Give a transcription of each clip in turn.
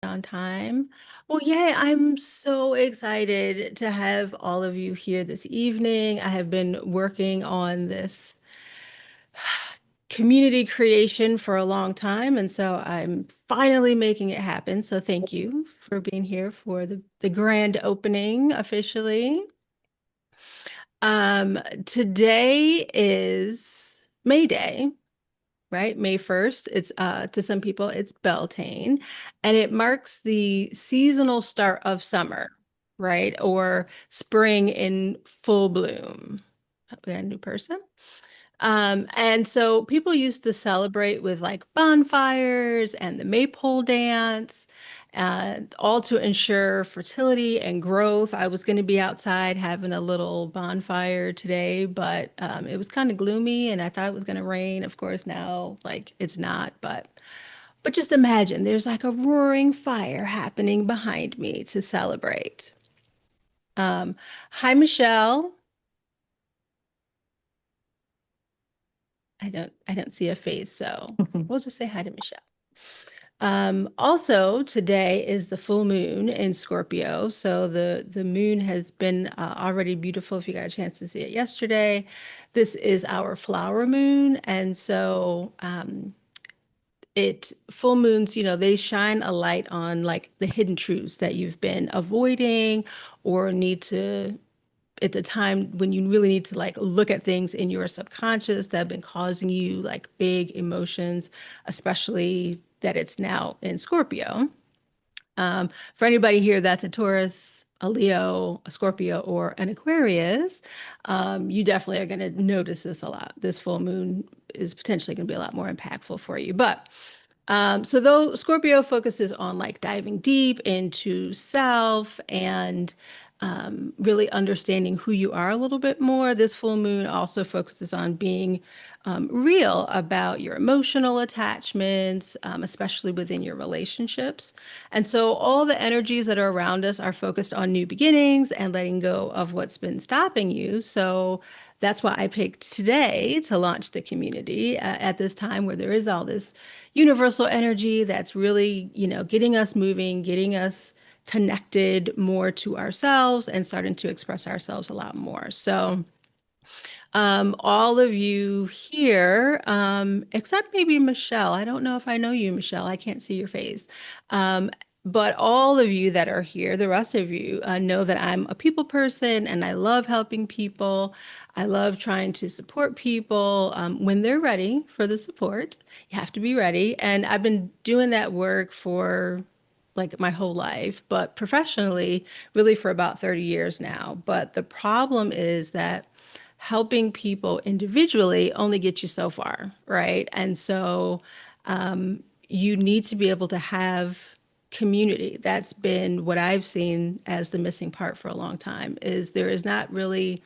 on time. Well, yeah, I'm so excited to have all of you here this evening. I have been working on this community creation for a long time, and so I'm finally making it happen. So thank you for being here for the grand opening officially. Today is May Day, right? May 1st. It's to some people it's Beltane, and it marks the seasonal start of summer, right? Or spring in full bloom. We got a new person. And so people used to celebrate with like bonfires and the maypole dance, and all to ensure fertility and growth. I was going to be outside having a little bonfire today, but it was kind of gloomy and I thought it was going to rain. Of course, now like it's not, but just imagine there's like a roaring fire happening behind me to celebrate. Um, Hi, Michelle. I don't see a face, so we'll just say hi to Michelle. Also, today is the full moon in Scorpio. So the moon has been already beautiful if you got a chance to see it yesterday. This is our flower moon. And so it full moons, they shine a light on like the hidden truths that you've been avoiding or need to it's a time when you really need to like look at things in your subconscious that have been causing you like big emotions, especially that it's now in Scorpio. For anybody here that's a Taurus, a Leo, a Scorpio, or an Aquarius, you definitely are going to notice this a lot. This full moon is potentially going to be a lot more impactful for you. But so though Scorpio focuses on like diving deep into self and really understanding who you are a little bit more, this full moon also focuses on being real about your emotional attachments, especially within your relationships. And so all the energies that are around us are focused on new beginnings and letting go of what's been stopping you. So that's why I picked today to launch the community at this time where there is all this universal energy that's really, getting us moving, getting us connected more to ourselves and starting to express ourselves a lot more. So, all of you here, except maybe Michelle. I don't know if I know you, Michelle. I can't see your face. Um, but all of you that are here, the rest of you, know that I'm a people person and I love helping people. I love trying to support people when they're ready for the support. You have to be ready. And I've been doing that work for like my whole life, but professionally, really for about 30 years now. But the problem is that helping people individually only gets you so far, right? And so you need to be able to have community. That's been what I've seen as the missing part for a long time is there is not really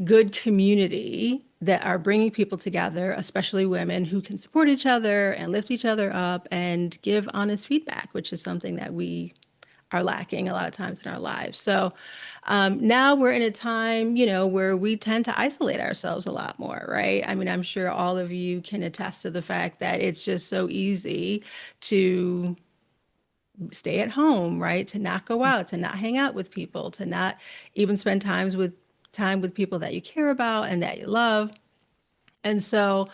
good community that are bringing people together, especially women who can support each other and lift each other up and give honest feedback, which is something that we are lacking a lot of times in our lives. So now we're in a time, where we tend to isolate ourselves a lot more, right? I mean, I'm sure all of you can attest to the fact that it's just so easy to stay at home, right? To not go out, to not hang out with people, to not even spend time with people that you care about and that you love. And so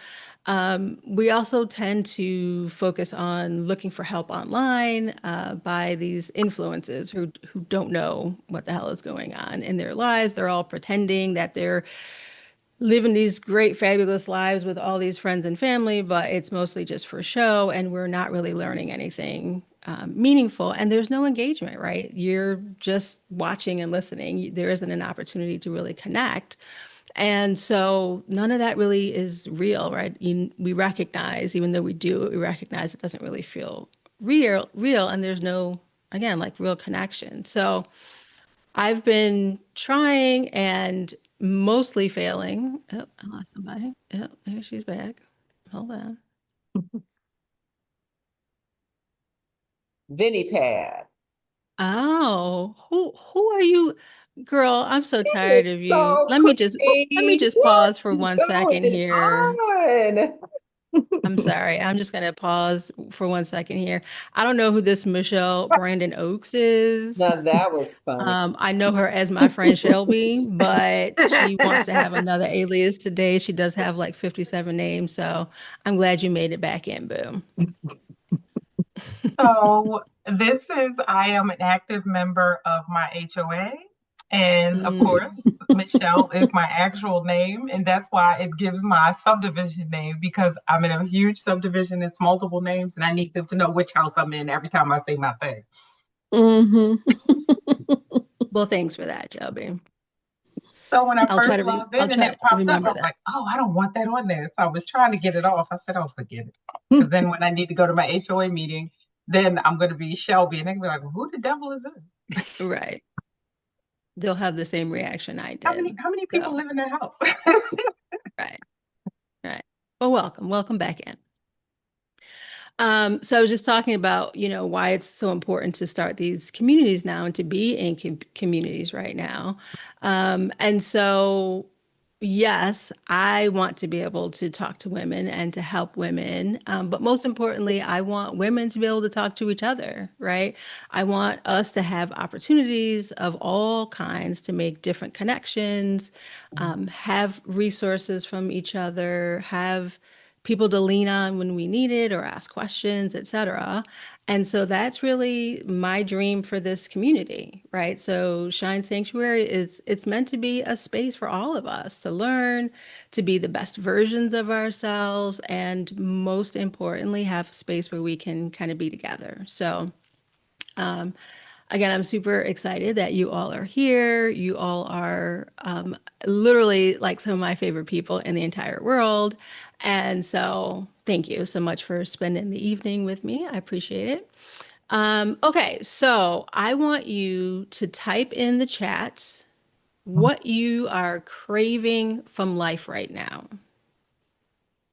we also tend to focus on looking for help online by these influencers who don't know what the hell is going on in their lives. They're all pretending that they're living these great, fabulous lives with all these friends and family, but it's mostly just for show, and we're not really learning anything meaningful. And there's no engagement, right? You're just watching and listening. There isn't an opportunity to really connect. And so none of that really is real, right? We recognize, even though we do, we recognize it doesn't really feel real, and there's no, again, like real connection. So I've been trying and mostly failing. Oh, I lost somebody. Oh, there she's back. Hold on. Vinny pad. Who are you? Girl, I'm so tired of you. So Let me just pretty. pause for What is 1 second going here. on? I'm sorry. I'm just gonna pause for 1 second here. I don't know who this Michelle Brandon Oakes Now is. that was funny. I know her as my friend Shelby, but she wants to have another alias today. She does have like 57 names, so I'm glad you made it back in, Boo. So I am an active member of my HOA. And of Mm, course, Michelle is my actual name. And that's why it gives my subdivision name because I'm in a huge subdivision. It's multiple names, and I need them to know which house I'm in every time I say my thing. Hmm. well, thanks for that, Shelby. So when I I'll try first to logged I'll in and try it to popped up, I remember was that. like, oh, I don't want that on there. So I was trying to get it off. I said, oh, forget it. Because then when I need to go to my HOA meeting, then I'm going to be Shelby. And they're going to be like, who the devil is it? Right. They'll have the same reaction I did. How many people So, live in that house? right, right. Well, welcome back in. So I was just talking about, why it's so important to start these communities now and to be in communities right now. And so, yes, I want to be able to talk to women and to help women. But most importantly, I want women to be able to talk to each other, right? I want us to have opportunities of all kinds to make different connections, have resources from each other, have people to lean on when we need it or ask questions, etc. And so that's really my dream for this community, right? So Shine Sanctuary is it's meant to be a space for all of us to learn, to be the best versions of ourselves, and most importantly, have a space where we can kind of be together. So again, I'm super excited that you all are here. You all are literally like some of my favorite people in the entire world. And so, thank you so much for spending the evening with me. I appreciate it. Okay, so I want you to type in the chat what you are craving from life right now.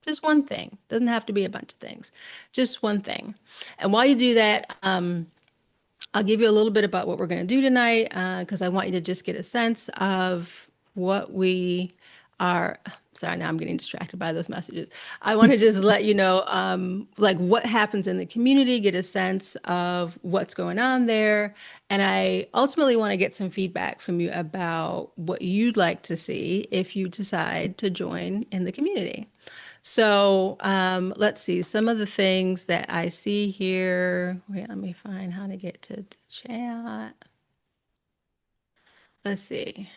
Just one thing. Doesn't have to be a bunch of things. Just one thing. And while you do that, I'll give you a little bit about what we're going to do tonight because I want you to just get a sense of what we are. Sorry, now I'm getting distracted by those messages. I want to just let you know, like what happens in the community, get a sense of what's going on there, and I ultimately want to get some feedback from you about what you'd like to see if you decide to join in the community. So let's see some of the things that I see here. Wait, let me find how to get to the chat. Let's see.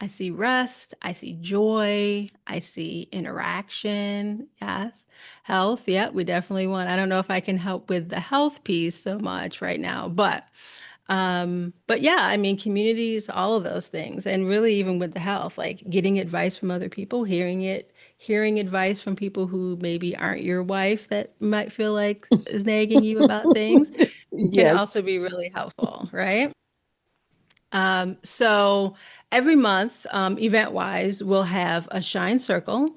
I see rest. I see joy. I see interaction. Yes. Health. Yeah, we definitely want. I don't know if I can help with the health piece so much right now, but yeah, I mean, communities, all of those things, and really even with the health, like getting advice from other people, hearing advice from people who maybe aren't your wife that might feel like is nagging you about things can Yes. also be really helpful, right? So every month, event-wise, we'll have a Shine Circle.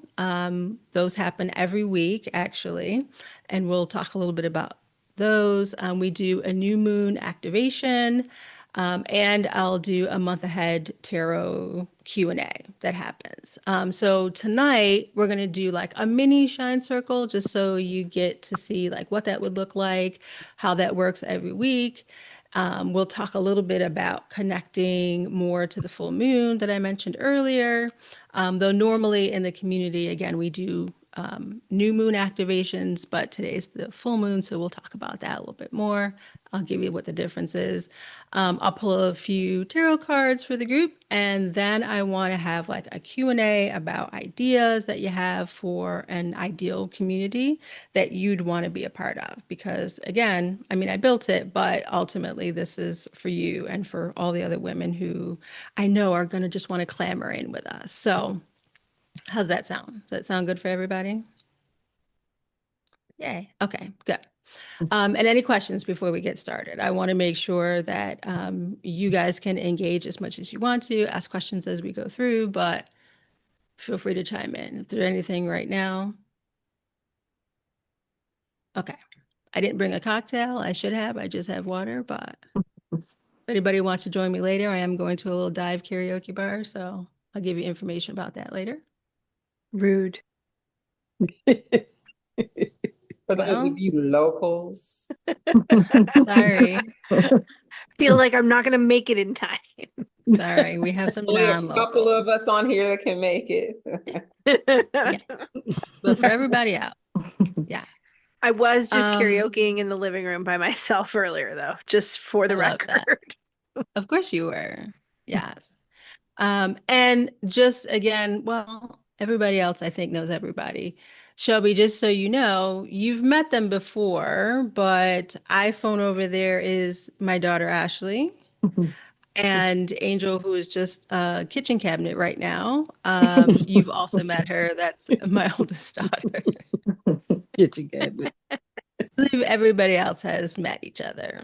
Those happen every week, actually, and we'll talk a little bit about those. We do a new moon activation, and I'll do a month ahead tarot Q&A that happens. So tonight we're going to do like a mini Shine Circle, just so you get to see like what that would look like, how that works every week. We'll talk a little bit about connecting more to the full moon that I mentioned earlier. Though normally in the community, again, we do new moon activations, but today's the full moon, so we'll talk about that a little bit more. I'll give you what the difference is. I'll pull a few tarot cards for the group, and then I want to have like a Q&A about ideas that you have for an ideal community that you'd want to be a part of. Because again, I mean, I built it, but ultimately this is for you and for all the other women who I know are going to just want to clamor in with us. So how's that sound? Does that sound good for everybody? Yay. Okay, good. And any questions before we get started? I want to make sure that you guys can engage as much as you want to, ask questions as we go through, but feel free to chime in. If there's anything right now, okay. I didn't bring a cocktail. I should have. I just have water, but if anybody wants to join me later, I am going to a little dive karaoke bar, so I'll give you information about that later. Rude. For those Well, of you locals. sorry. Feel like I'm not going to make it in time. Sorry, we have some Only a couple of non-locals. us on here that can make it. Yeah, but for everybody else, yeah. I was just Um, karaokeing in the living room by myself earlier, though, just for I the love that. record. Of course you were. Yes. And just again, well, everybody else I think knows everybody. Shelby, just so you know, you've met them before, but iPhone over there is my daughter Ashley, and Angel, who is just a kitchen cabinet right now. You've also met her. That's my oldest daughter. Kitchen cabinet. I believe everybody else has met each other.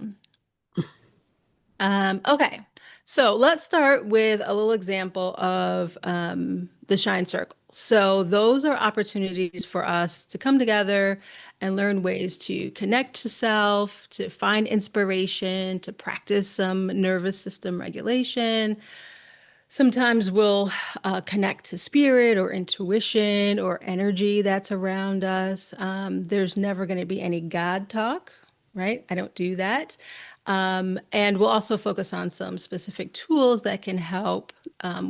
Okay, so let's start with a little example of the shine circle. So those are opportunities for us to come together and learn ways to connect to self, to find inspiration, to practice some nervous system regulation. Sometimes we'll connect to spirit or intuition or energy that's around us. There's never going to be any God talk, right? I don't do that. And we'll also focus on some specific tools that can help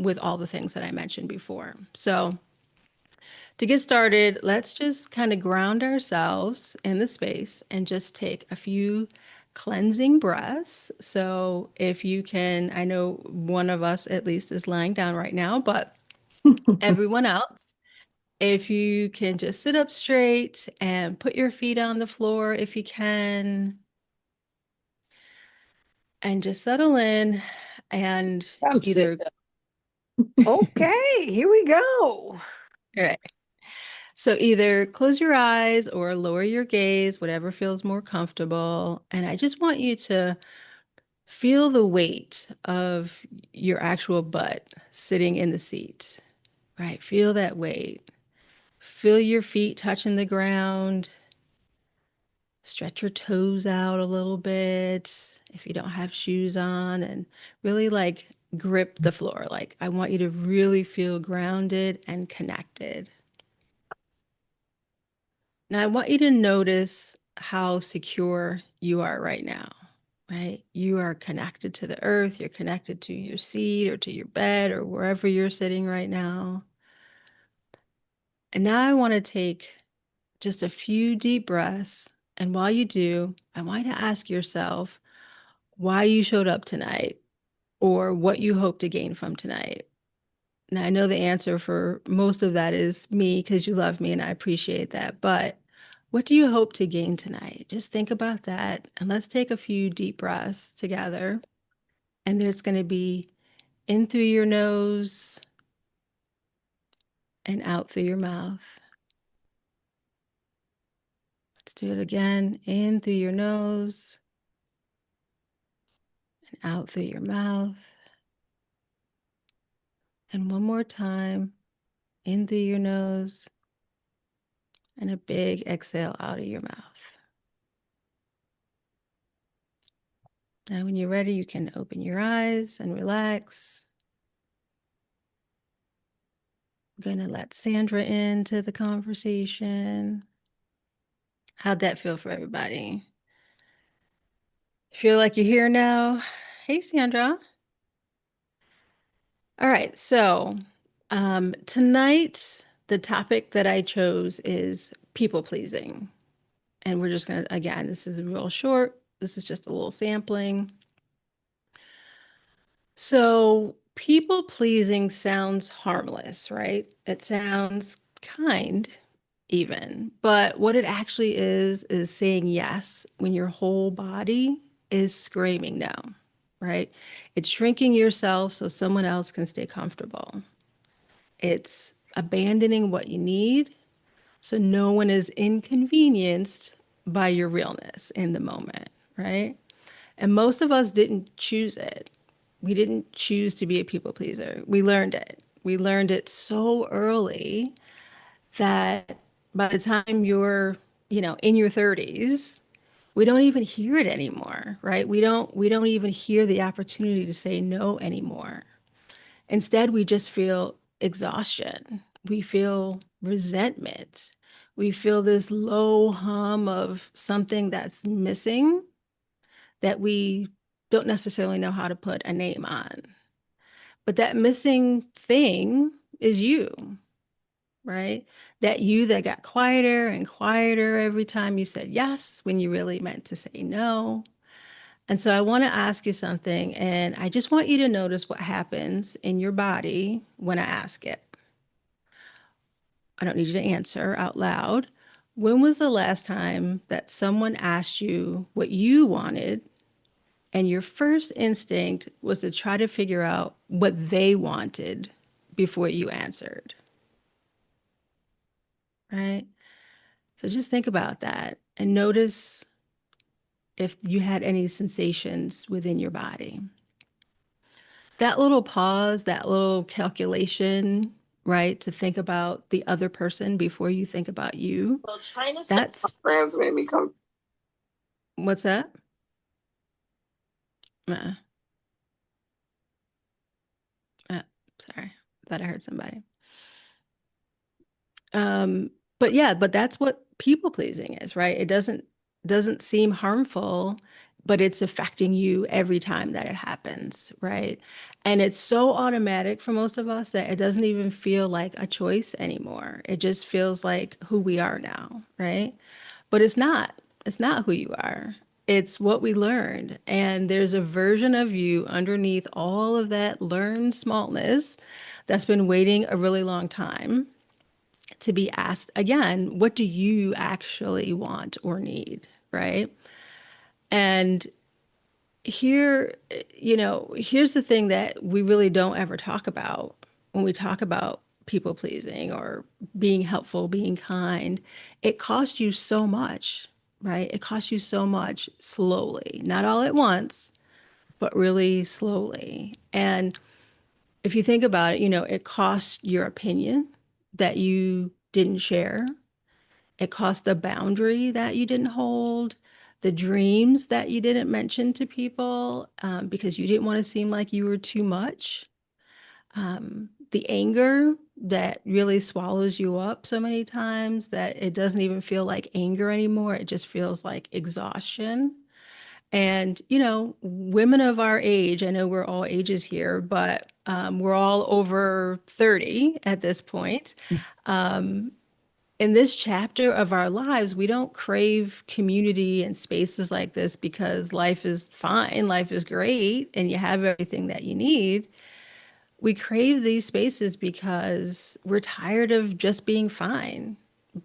with all the things that I mentioned before. So, to get started, let's just kind of ground ourselves in the space and just take a few cleansing breaths. So, if you can, I know one of us at least is lying down right now, but everyone else, if you can just sit up straight and put your feet on the floor if you can, and just settle in and I'm either, sick. Okay, here we go. right. So either close your eyes or lower your gaze, whatever feels more comfortable. And I just want you to feel the weight of your actual butt sitting in the seat, right? Feel that weight. Feel your feet touching the ground. Stretch your toes out a little bit if you don't have shoes on, and really like grip the floor. Like I want you to really feel grounded and connected. Now, I want you to notice how secure you are right now, right? You are connected to the earth, you're connected to your seat or to your bed or wherever you're sitting right now. And now I want to take just a few deep breaths. And while you do, I want you to ask yourself why you showed up tonight or what you hope to gain from tonight. Now, I know the answer for most of that is me because you love me and I appreciate that. But what do you hope to gain tonight? Just think about that and let's take a few deep breaths together. And there's going to be in through your nose and out through your mouth. Let's do it again. In through your nose and out through your mouth. And one more time. In through your nose and a big exhale out of your mouth. Now, when you're ready, you can open your eyes and relax. I'm going to let Sandra into the conversation. How'd that feel for everybody? Feel like you're here now? Hey, Sandra. All right, so tonight, the topic that I chose is people pleasing. And we're just going to, again, this is real short. This is just a little sampling. So, people pleasing sounds harmless, right? It sounds kind, even. But what it actually is saying yes when your whole body is screaming no, right? It's shrinking yourself so someone else can stay comfortable. It's abandoning what you need so no one is inconvenienced by your realness in the moment, right? And most of us didn't choose it. We didn't choose to be a people pleaser. We learned it. We learned it so early that by the time you're, in your 30s, we don't even hear it anymore, right? We don't even hear the opportunity to say no anymore. Instead, we just feel exhaustion. We feel resentment. We feel this low hum of something that's missing that we don't necessarily know how to put a name on. But that missing thing is you, right? That you that got quieter and quieter every time you said yes when you really meant to say no. And so I want to ask you something, and I just want you to notice what happens in your body when I ask it. I don't need you to answer out loud. When was the last time that someone asked you what you wanted, and your first instinct was to try to figure out what they wanted before you answered, right? So just think about that and notice if you had any sensations within your body. That little pause, that little calculation, right, to think about the other person before you think about you. Well, trying to That's friends made me come. what's that? Uh, sorry, thought I heard somebody. But yeah, but that's what people pleasing is, right? It doesn't seem harmful, but it's affecting you every time that it happens, right? And it's so automatic for most of us that it doesn't even feel like a choice anymore. It just feels like who we are now, right? But it's not. It's not who you are. It's what we learned. And there's a version of you underneath all of that learned smallness that's been waiting a really long time to be asked again, what do you actually want or need, right? And here, here's the thing that we really don't ever talk about when we talk about people pleasing or being helpful, being kind. It costs you so much, right? It costs you so much slowly, not all at once, but really slowly. And if you think about it, it costs your opinion that you didn't share. It cost the boundary that you didn't hold, the dreams that you didn't mention to people because you didn't want to seem like you were too much, the anger that really swallows you up so many times that it doesn't even feel like anger anymore. It just feels like exhaustion. And, women of our age, I know we're all ages here, but we're all over 30 at this point. Um, in this chapter of our lives, we don't crave community and spaces like this because life is fine, life is great, and you have everything that you need. We crave these spaces because we're tired of just being fine,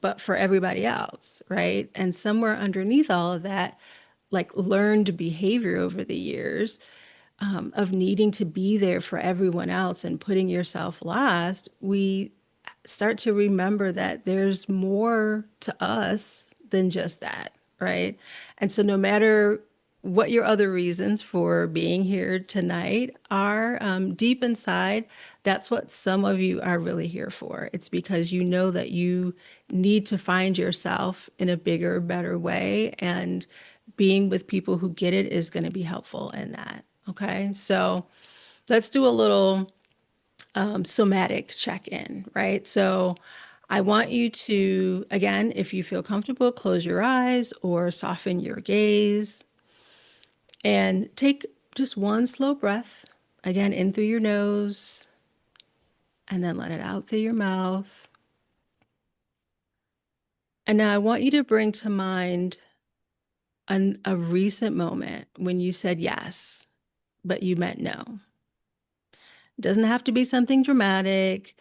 but for everybody else, right? And somewhere underneath all of that, like learned behavior over the years of needing to be there for everyone else and putting yourself last, we start to remember that there's more to us than just that, right? And so, no matter what your other reasons for being here tonight are, deep inside, that's what some of you are really here for. It's because you know that you need to find yourself in a bigger, better way. And being with people who get it is going to be helpful in that. Okay. So, let's do a little somatic check-in, right? So I want you to, again, if you feel comfortable, close your eyes or soften your gaze and take just one slow breath, again, in through your nose and then let it out through your mouth. And now I want you to bring to mind a recent moment when you said yes, but you meant no. It doesn't have to be something dramatic.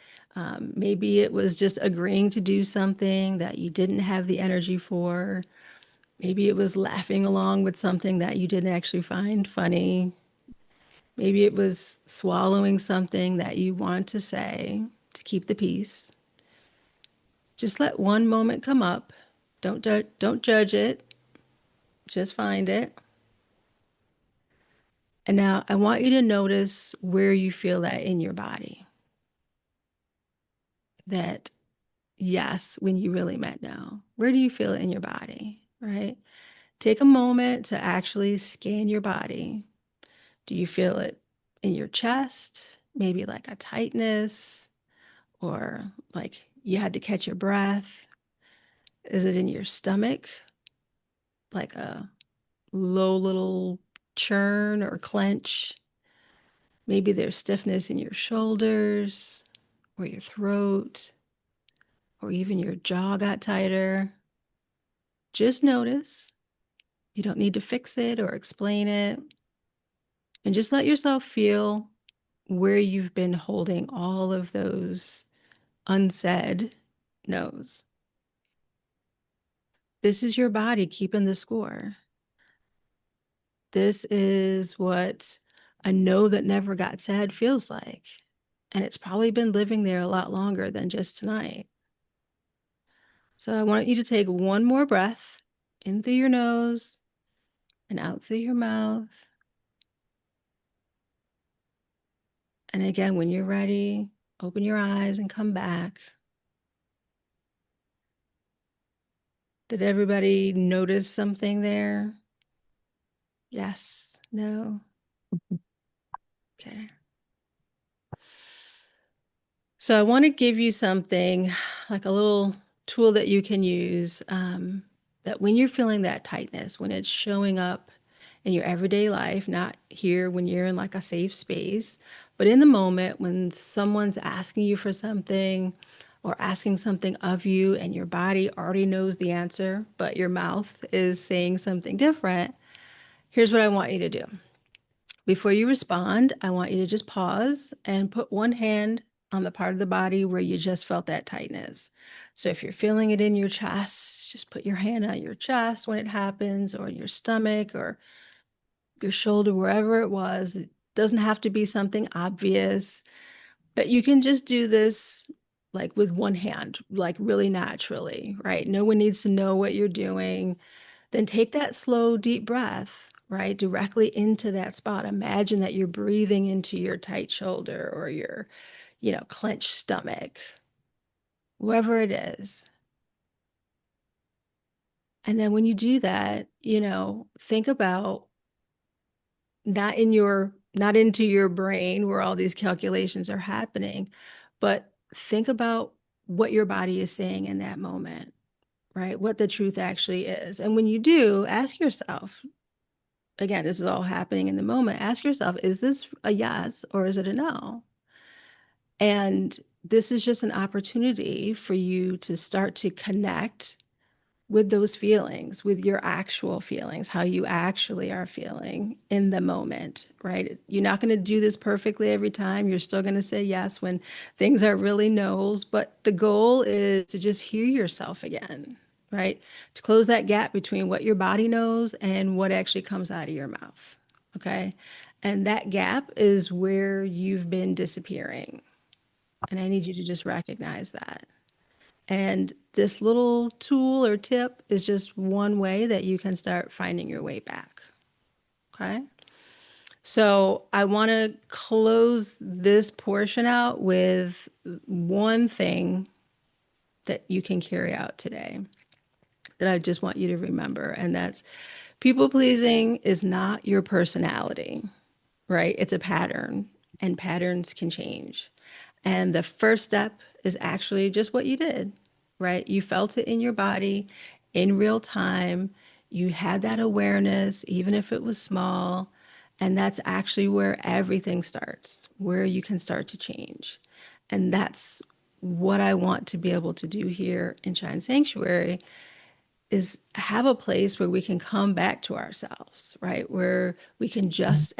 Maybe it was just agreeing to do something that you didn't have the energy for. Maybe it was laughing along with something that you didn't actually find funny. Maybe it was swallowing something that you want to say to keep the peace. Just let one moment come up. Don't judge it. Just find it. And now I want you to notice where you feel that in your body. That yes when you really meant no. Where do you feel it in your body, right? Take a moment to actually scan your body. Do you feel it in your chest? Maybe like a tightness or like you had to catch your breath. Is it in your stomach? Like a low little churn or clench? Maybe there's stiffness in your shoulders or your throat, or even your jaw got tighter. Just notice. You don't need to fix it or explain it. And just let yourself feel where you've been holding all of those unsaid no's. This is your body keeping the score. This is what a no that never got said feels like. And it's probably been living there a lot longer than just tonight. So I want you to take one more breath in through your nose and out through your mouth. And again, when you're ready, open your eyes and come back. Did everybody notice something there? Yes, no? Okay. So I want to give you something like a little tool that you can use that when you're feeling that tightness, when it's showing up in your everyday life, not here when you're in like a safe space, but in the moment when someone's asking you for something or asking something of you and your body already knows the answer, but your mouth is saying something different, here's what I want you to do. Before you respond, I want you to just pause and put one hand on the part of the body where you just felt that tightness. So if you're feeling it in your chest, just put your hand on your chest when it happens, or in your stomach or your shoulder, wherever it was. It doesn't have to be something obvious, but you can just do this like with one hand, like really naturally, right? No one needs to know what you're doing. Then take that slow, deep breath, right, directly into that spot. Imagine that you're breathing into your tight shoulder or your, clenched stomach, wherever it is. And then when you do that, think about not into your brain where all these calculations are happening, but think about what your body is saying in that moment, right? What the truth actually is. And when you do, ask yourself, again, this is all happening in the moment. Ask yourself, is this a yes or is it a no? And this is just an opportunity for you to start to connect with those feelings, with your actual feelings, how you actually are feeling in the moment, right? You're not going to do this perfectly every time. You're still going to say yes when things are really no's, but the goal is to just hear yourself again, right? To close that gap between what your body knows and what actually comes out of your mouth, okay? And that gap is where you've been disappearing. And I need you to just recognize that. And this little tool or tip is just one way that you can start finding your way back. Okay. So I want to close this portion out with one thing that you can carry out today that I just want you to remember. And that's people pleasing is not your personality, right? It's a pattern, and patterns can change. And the first step is actually just what you did, right? You felt it in your body in real time. You had that awareness, even if it was small. And that's actually where everything starts, where you can start to change. And that's what I want to be able to do here in Shine Sanctuary is have a place where we can come back to ourselves, right? Where we can just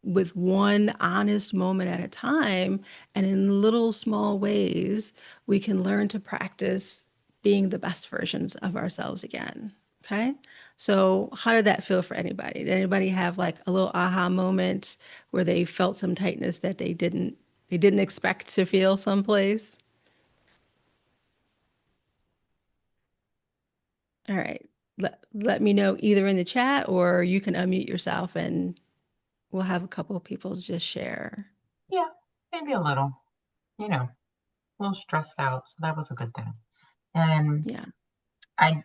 with one honest moment at a time and in little small ways, we can learn to practice being the best versions of ourselves again. Okay. So how did that feel for anybody? Did anybody have like a little aha moment where they felt some tightness that they didn't expect to feel someplace? All right. Let me know either in the chat or you can unmute yourself and we'll have a couple of people just share. Yeah, maybe a little, a little stressed out. So that was a good thing. And Yeah. I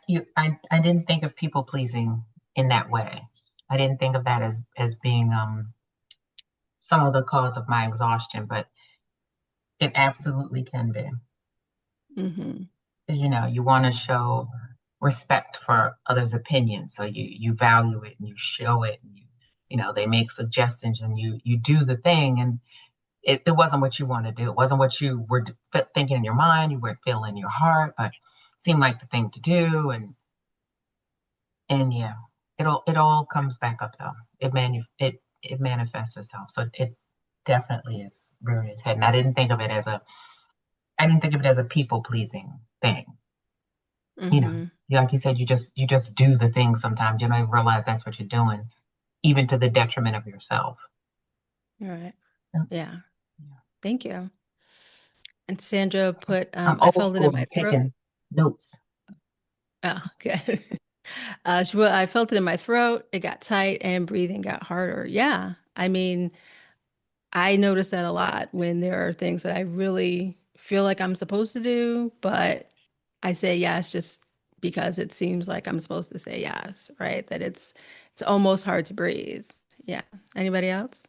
didn't think of people pleasing in that way. I didn't think of that as being some of the cause of my exhaustion, but it absolutely can be. Mm-hmm. you want to show respect for others' opinions. So you value it and you show it and they make suggestions and you do the thing and it wasn't what you want to do. It wasn't what you were thinking in your mind, you weren't feeling in your heart, but seemed like the thing to do and yeah, it all comes back up though. It manifests itself. So it definitely is rearing its head. And I didn't think of it as a people pleasing thing. Mm-hmm. Like you said, you just do the thing sometimes. You don't even realize that's what you're doing, even to the detriment of yourself. All right. Yeah. Yeah. Yeah. Thank you. And Sandra put, I'm I old felt it in school. my I'm throat. taking notes. Oh, okay. I felt it in my throat. It got tight and breathing got harder. Yeah. I mean, I notice that a lot when there are things that I really feel like I'm supposed to do, but I say yes just because it seems like I'm supposed to say yes, right? That it's almost hard to breathe. Yeah. Anybody else?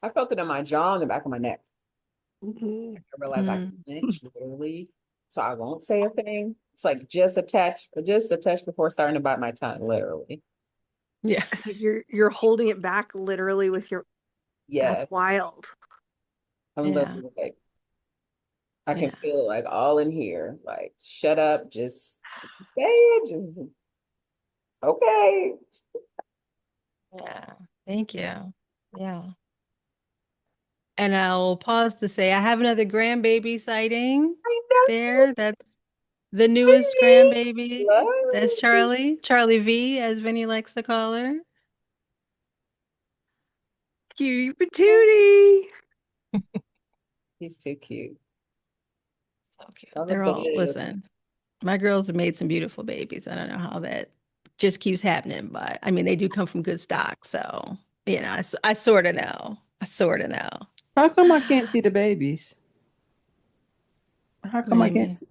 I felt it in my jaw and the back of my neck. Mhm. I realized I Mm. clenched literally, so I won't say a thing. It's like just a touch before starting to bite my tongue, literally. Yeah. It's like you're holding it back literally with your. Yeah, That's wild. I'm Yeah. literally like, I can Yeah. feel like all in here, like, shut up, just say it, just okay. Yeah. Thank you. Yeah. And I'll pause to say I have another grandbaby sighting I know. there. That's the newest grandbaby. That's Love. Charlie V, as Vinny likes to call her. Cutie patootie. He's too cute. So cute. On the They're all, bed. listen, my girls have made some beautiful babies. I don't know how that just keeps happening, but I mean, they do come from good stock. So, I sort of know. I sort of know. How come I can't see the babies? How What do come I you can't mean? see?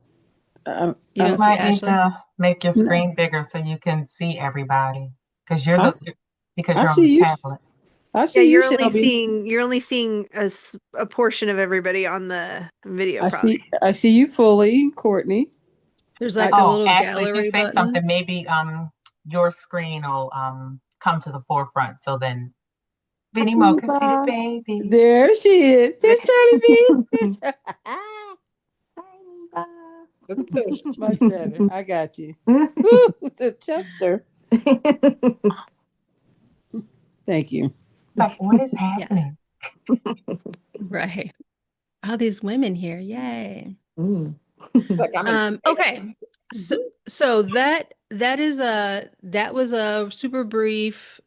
You You don't see might need Ashley? to make your No, screen bigger so you can see everybody because you're I, because I you're on see the you. tablet. I Yeah, see you, Shelby. you're only seeing a portion of everybody on the video, probably. I see you fully, Courtney. There's I like a Oh, little Ashley, if you gallery say button. something, maybe your screen will come to the forefront. So then Vinny Mo can see the baby. There she is. There's Charlie B. Look at this. Much better. I got you. Woo, the chubster. Thank you. Like, what is Yeah, happening? right. All these women here. Yay. Mm. Like I'm in. Okay. So that was a super brief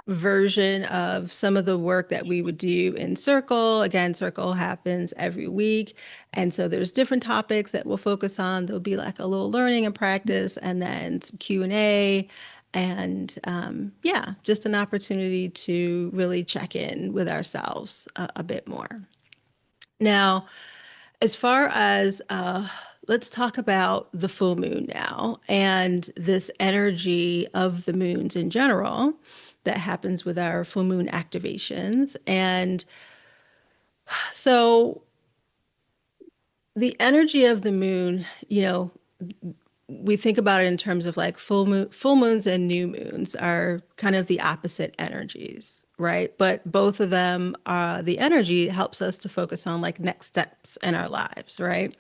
version of some of the work that we would do in Circle. Again, Circle happens every week. And so there's different topics that we'll focus on. There'll be like a little learning and practice and then some Q&A. And yeah, just an opportunity to really check in with ourselves a bit more. Now, as far as let's talk about the full moon now and this energy of the moons in general that happens with our full moon activations. And so the energy of the moon, we think about it in terms of like full moons and new moons are kind of the opposite energies, right? But both of them the energy helps us to focus on like next steps in our lives, right?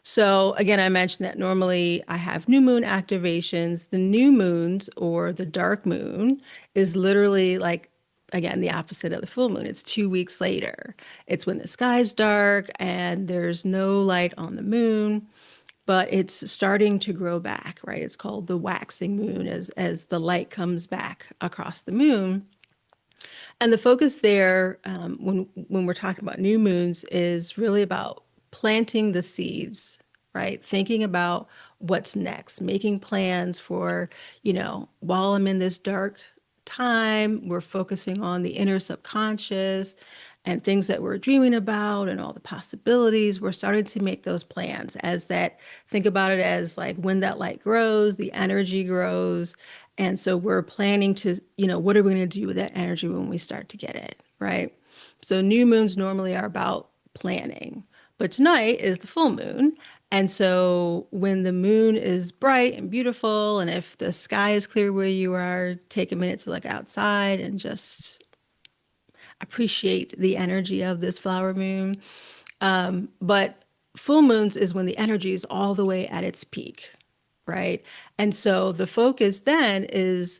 So again, I mentioned that normally I have new moon activations. The new moons or the dark moon is literally like, again, the opposite of the full moon. It's 2 weeks later. It's when the sky's dark and there's no light on the moon, but it's starting to grow back, right? It's called the waxing moon as the light comes back across the moon. And the focus there, when we're talking about new moons, is really about planting the seeds, right? Thinking about what's next, making plans for, while I'm in this dark time, we're focusing on the inner subconscious and things that we're dreaming about and all the possibilities. We're starting to make those plans as that, think about it as like when that light grows, the energy grows, and so we're planning to, what are we going to do with that energy when we start to get it, right? So new moons normally are about planning. But tonight is the full moon. And so when the moon is bright and beautiful, and if the sky is clear where you are, take a minute to look outside and just appreciate the energy of this flower moon. But full moons is when the energy is all the way at its peak, right? And so the focus then is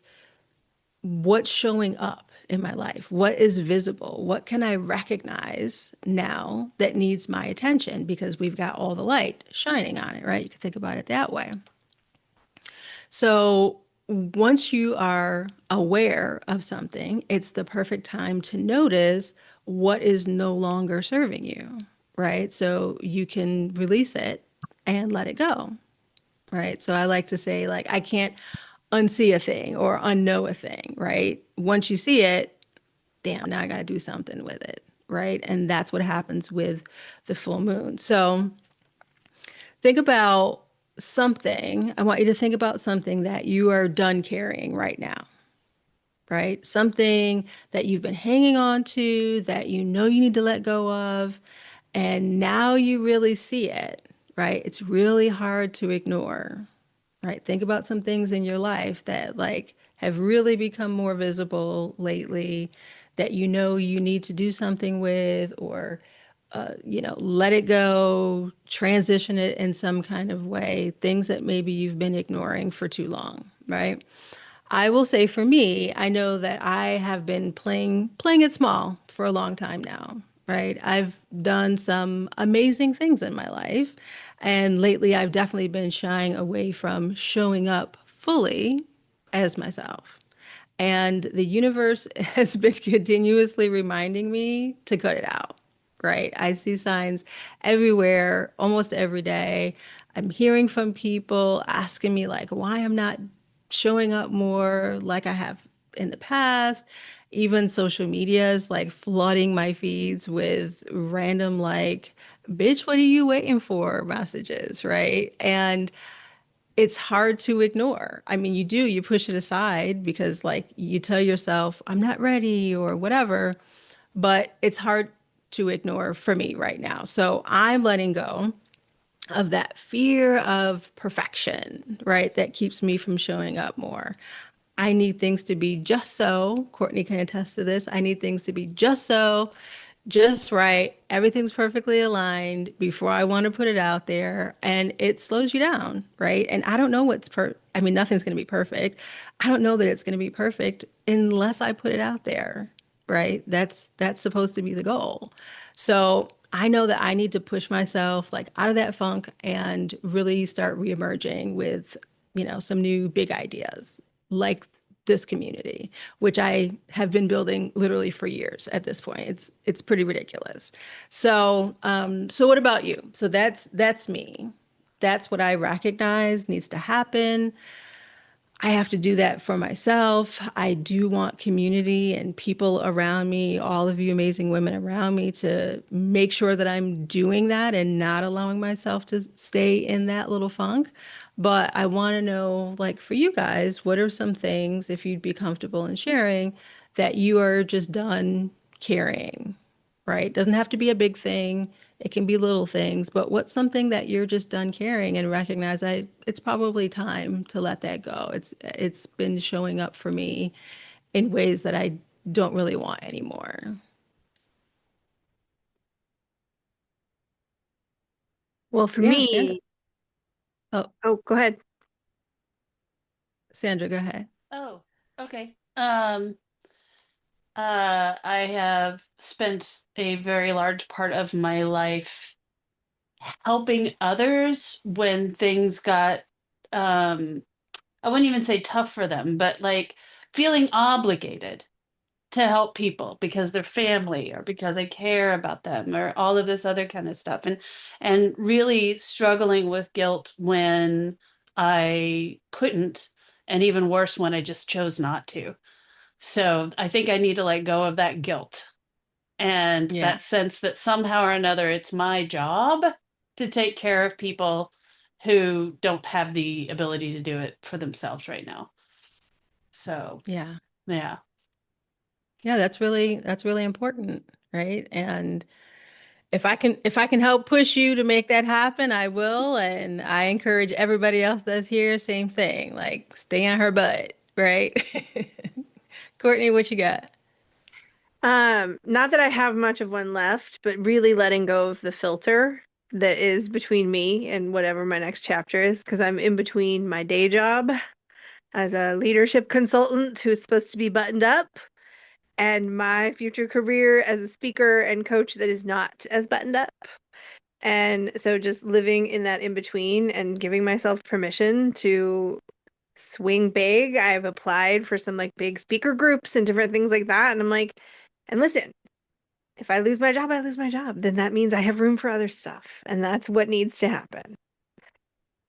what's showing up in my life? What is visible? What can I recognize now that needs my attention because we've got all the light shining on it, right? You can think about it that way. So once you are aware of something, it's the perfect time to notice what is no longer serving you, right? So you can release it and let it go, right? So I like to say, like, I can't unsee a thing or unknow a thing, right? Once you see it, damn, now I got to do something with it, right? And that's what happens with the full moon. So think about something. I want you to think about something that you are done carrying right now, right? Something that you've been hanging on to that you know you need to let go of. And now you really see it, right? It's really hard to ignore, right? Think about some things in your life that like have really become more visible lately that you know you need to do something with or let it go, transition it in some kind of way, things that maybe you've been ignoring for too long, right? I will say for me, I know that I have been playing it small for a long time now, right? I've done some amazing things in my life, and lately I've definitely been shying away from showing up fully as myself. And the universe has been continuously reminding me to cut it out, right? I see signs everywhere, almost every day. I'm hearing from people asking me, like, why I'm not showing up more like I have in the past. Even social media is like flooding my feeds with random, like, bitch, what are you waiting for messages, right? And it's hard to ignore. I mean, you push it aside because like you tell yourself, I'm not ready or whatever, but it's hard to ignore for me right now. So I'm letting go of that fear of perfection, right? That keeps me from showing up more. I need things to be just so. Courtney can attest to this. I need things to be just so, just right. Everything's perfectly aligned before I want to put it out there. And it slows you down, right? And I don't know I mean, nothing's going to be perfect. I don't know that it's going to be perfect unless I put it out there, right? That's supposed to be the goal. So I know that I need to push myself like out of that funk and really start reemerging with, some new big ideas like this community, which I have been building literally for years at this point. It's pretty ridiculous. So what about you? So that's me. That's what I recognize needs to happen. I have to do that for myself. I do want community and people around me, all of you amazing women around me, to make sure that I'm doing that and not allowing myself to stay in that little funk. But I want to know, like, for you guys, what are some things, if you'd be comfortable in sharing, that you are just done carrying, right? Doesn't have to be a big thing. It can be little things, but what's something that you're just done carrying and recognize it's probably time to let that go. It's been showing up for me in ways that I don't really want anymore. Well, for Yeah, Sandra. me, Oh, oh, go ahead. Sandra, go ahead. Oh, okay. I have spent a very large part of my life helping others when things got, um, I wouldn't even say tough for them, but like feeling obligated to help people because they're family or because I care about them or all of this other kind of stuff. And really struggling with guilt when I couldn't, and even worse when I just chose not to. So I think I need to let go of that guilt and Yeah. that sense that somehow or another it's my job to take care of people who don't have the ability to do it for themselves right now. So, Yeah. yeah. Yeah, that's really important, right? And if I can help push you to make that happen, I will. And I encourage everybody else that's here, same thing. Like stay on her butt, right? Courtney, what you got? Not that I have much of one left, but really letting go of the filter that is between me and whatever my next chapter is, because I'm in between my day job as a leadership consultant who's supposed to be buttoned up and my future career as a speaker and coach that is not as buttoned up. And so just living in that in between and giving myself permission to swing big. I've applied for some like big speaker groups and different things like that. And I'm like, and listen, if I lose my job, I lose my job. Then that means I have room for other stuff. And that's what needs to happen.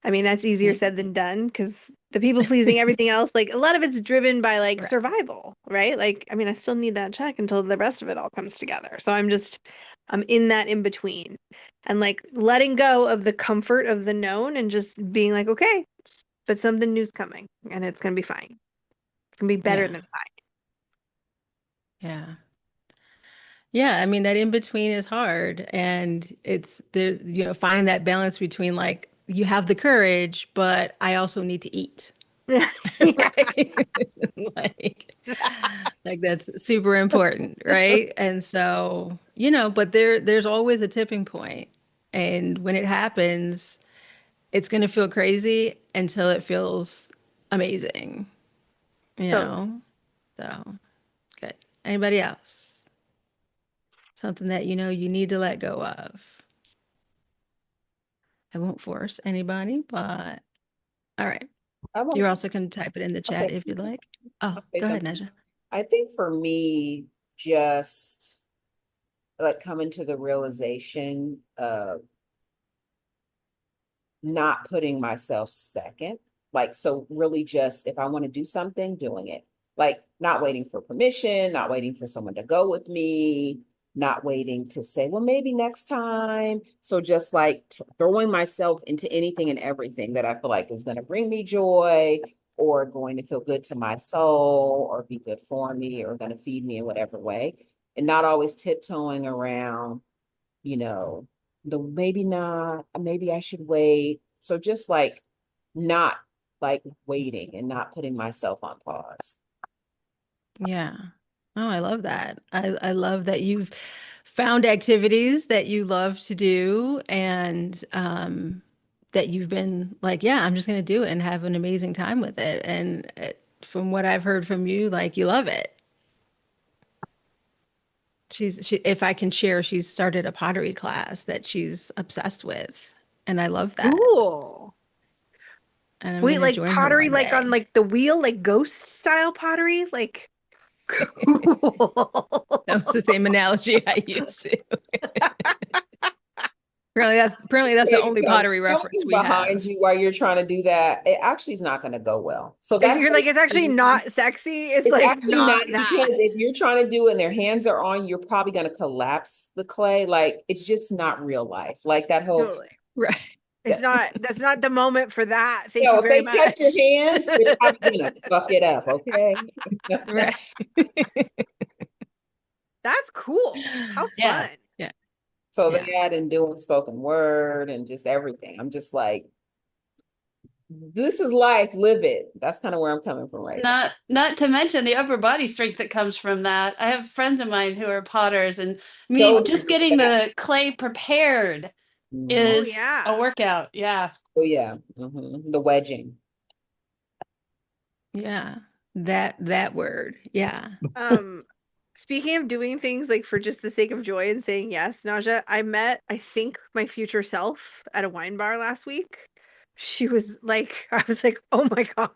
I mean, that's easier said than done because the people pleasing, everything else, like a lot of it's driven by like Right. survival, right? Like, I mean, I still need that check until the rest of it all comes together. So I'm in that in between and like letting go of the comfort of the known and just being like, okay, but something new's coming and it's going to be fine. It's going to be better Yeah. than fine. Yeah. Yeah, I mean that in between is hard and it's there, find that balance between like you have the courage, but I also need to eat. Yeah. Right? Like like that's super important, right? And so, but there's always a tipping point. And when it happens, it's going to feel crazy until it feels amazing, you Totally. know? So, good. Anybody else? Something that you need to let go of. I won't force anybody, but all right. I want You're to also going to type it in the I'll chat say, if you'd like. Oh, I'll say go ahead, something. Naja. I think for me, just like coming to the realization of not putting myself second. Like, so really just if I want to do something, doing it. Like not waiting for permission, not waiting for someone to go with me, not waiting to say, well, maybe next time. So just like throwing myself into anything and everything that I feel like is going to bring me joy or going to feel good to my soul or be good for me or going to feed me in whatever way. And not always tiptoeing around, you know, the maybe not, maybe I should wait. So just like not like waiting and not putting myself on pause. Yeah. Oh, I love that. I love that you've found activities that you love to do and that you've been like, yeah, I'm just going to do it and have an amazing time with it. And from what I've heard from you, like you love it. If I can share, she's started a pottery class that she's obsessed with. And I love that. Cool. And I'm Wait, going to like join her pottery, one like on day. like the wheel, like ghost style pottery? Like, cool. That was the same analogy I used to. Apparently that's the Okay, only so pottery reference someone's we behind have. you while you're trying to do that. It actually is not going to go well. So that's You're like, it's actually basically- not sexy. It's it's like actually not not that. because if you're trying to do it and their hands are on, you're probably going to collapse the clay. Like it's just not real life. Like that whole, Totally. Right. That's not the moment for that. Thank you if very they touch your much. hands, they're probably going to fuck it up. Okay. Right. That's cool. How Yeah. fun. Yeah. So Yeah. that and doing spoken word and just everything. I'm just like, this is life, live it. That's kind of where I'm coming from right now. Not to mention the upper body strength that comes from that. I have friends of mine who are potters, and I mean, Totally just get getting that. the clay prepared Oh is a yeah. workout. Yeah. Oh yeah. The wedging. Yeah. That word. Yeah. Um, Speaking of doing things like for just the sake of joy and saying yes, Naja, I met, I think, my future self at a wine bar last week. She was like, I was like, oh my God,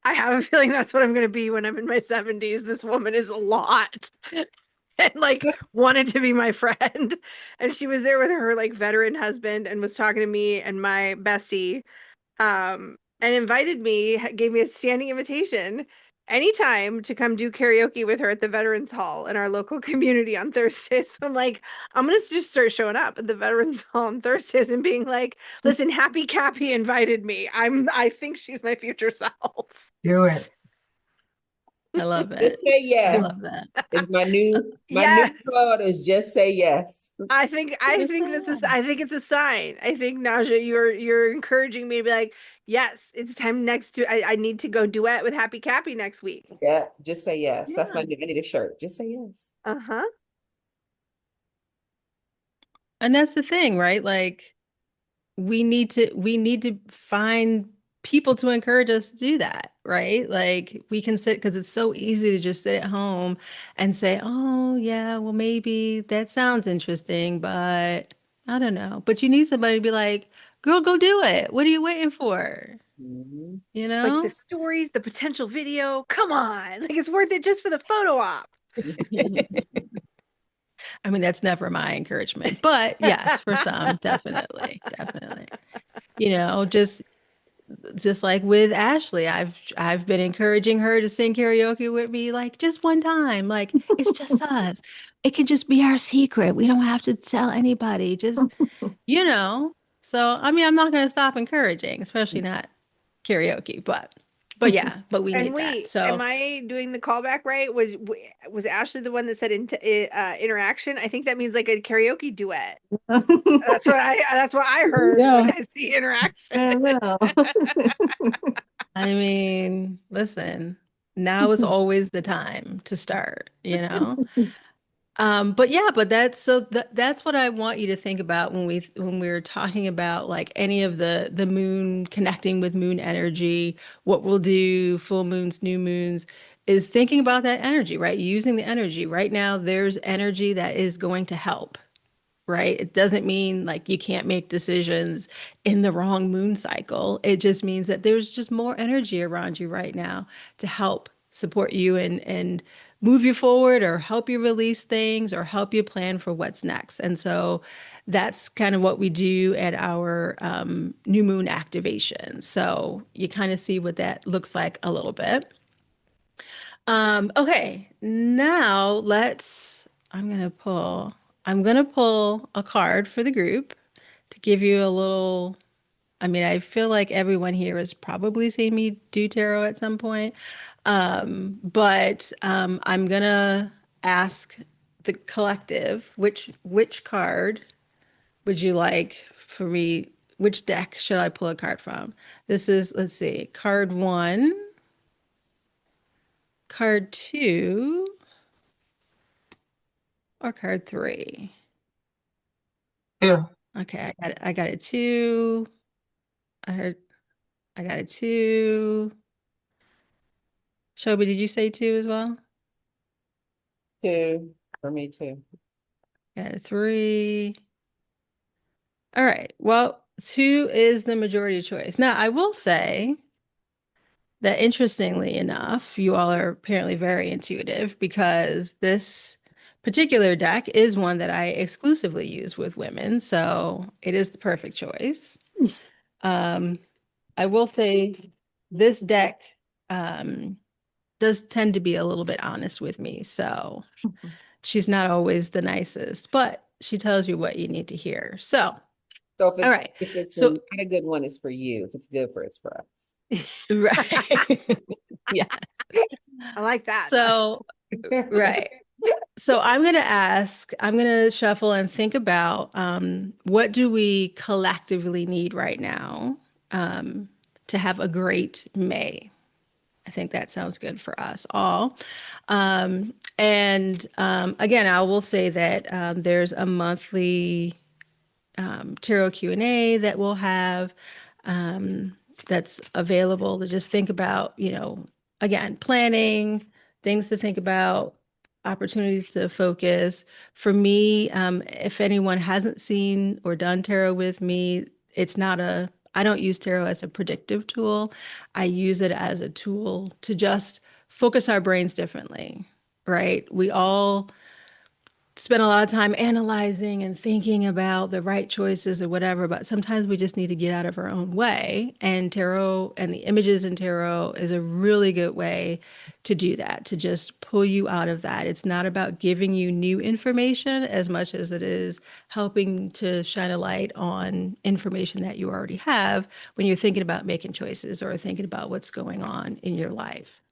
I have a feeling that's what I'm going to be when I'm in my 70s. This woman is a lot. And like wanted to be my friend. And she was there with her like veteran husband and was talking to me and my bestie and invited me, gave me a standing invitation anytime to come do karaoke with her at the Veterans Hall in our local community on Thursdays. So I'm like, I'm gonna just start showing up at the Veterans Hall on Thursdays and being like, listen, Happy Cappy invited me. I think she's my future self. Do it. I love Just it. say I yes. love that. Is my new Yes. code is just say yes. I think it's a sign. I think Naja, you're encouraging me to be like, yes, it's time I need to go duet with Happy Cappy next week. Yeah, just say yes. That's Yeah. I need a shirt. Just say yes. Uh-huh. And that's the thing, right? Like we need to find people to encourage us to do that, right? Like we can sit because it's so easy to just sit at home and say, "Oh, yeah, well maybe that sounds interesting, but I don't know." But you need somebody to be like, "Girl, go do it. What are you waiting for?" Mhm. You Like the know? stories, the potential video. Come on. Like it's worth it just for the photo op. I mean, that's never my encouragement, but yes, for some, definitely, definitely. You know, just like with Ashley, I've been encouraging her to sing karaoke with me like just one time. Like it's just us. It can just be our secret. We don't have to tell anybody. Just, you know. So, I mean, I'm not going to stop encouraging, especially not karaoke, but yeah, but we And need that. wait, am So, I doing the callback right? Was Ashley the one that said interaction? I think that means like a karaoke duet. That's what I heard when Yeah. I see interaction. I know. I mean, listen, now is always the time to start, you know? But yeah, but that's what I want you to think about when we're talking about like any of the moon connecting with moon energy, what we'll do, full moons, new moons, is thinking about that energy, right? Using the energy. Right now, there's energy that is going to help, right? It doesn't mean like you can't make decisions in the wrong moon cycle. It just means that there's just more energy around you right now to help support you and move you forward or help you release things or help you plan for what's next. And so that's kind of what we do at our new moon activation. So you kind of see what that looks like a little bit. Okay, now I'm gonna pull a card for the group to give you a little. I mean, I feel like everyone here has probably seen me do tarot at some point. But I'm gonna ask the collective, which card would you like for me? Which deck should I pull a card from? This is, let's see, card one, card two, or card three? Yeah. Okay, I got it two. I heard I got it two. Shelby, did you say two as well? Two for me too. Got a three. All right. Well, two is the majority choice. Now, I will say that interestingly enough, you all are apparently very intuitive because this particular deck is one that I exclusively use with women. So it is the perfect choice. Um, I will say this deck does tend to be a little bit honest with me. So she's not always the nicest, but she tells you what you need to hear. So, So all right. if it's So, not a good one, it's for you. If it's good for it's for us. right. Yeah. I like that. So, right. So I'm going to shuffle and think about what do we collectively need right now to have a great May. I think that sounds good for us all. And again, I will say that there's a monthly tarot Q&A that we'll have that's available to just think about, again, planning, things to think about, opportunities to focus. For me, if anyone hasn't seen or done tarot with me, I don't use tarot as a predictive tool. I use it as a tool to just focus our brains differently, right? We all spend a lot of time analyzing and thinking about the right choices or whatever, but sometimes we just need to get out of our own way. And tarot and the images in tarot is a really good way to do that, to just pull you out of that. It's not about giving you new information as much as it is helping to shine a light on information that you already have when you're thinking about making choices or thinking about what's going on in your life.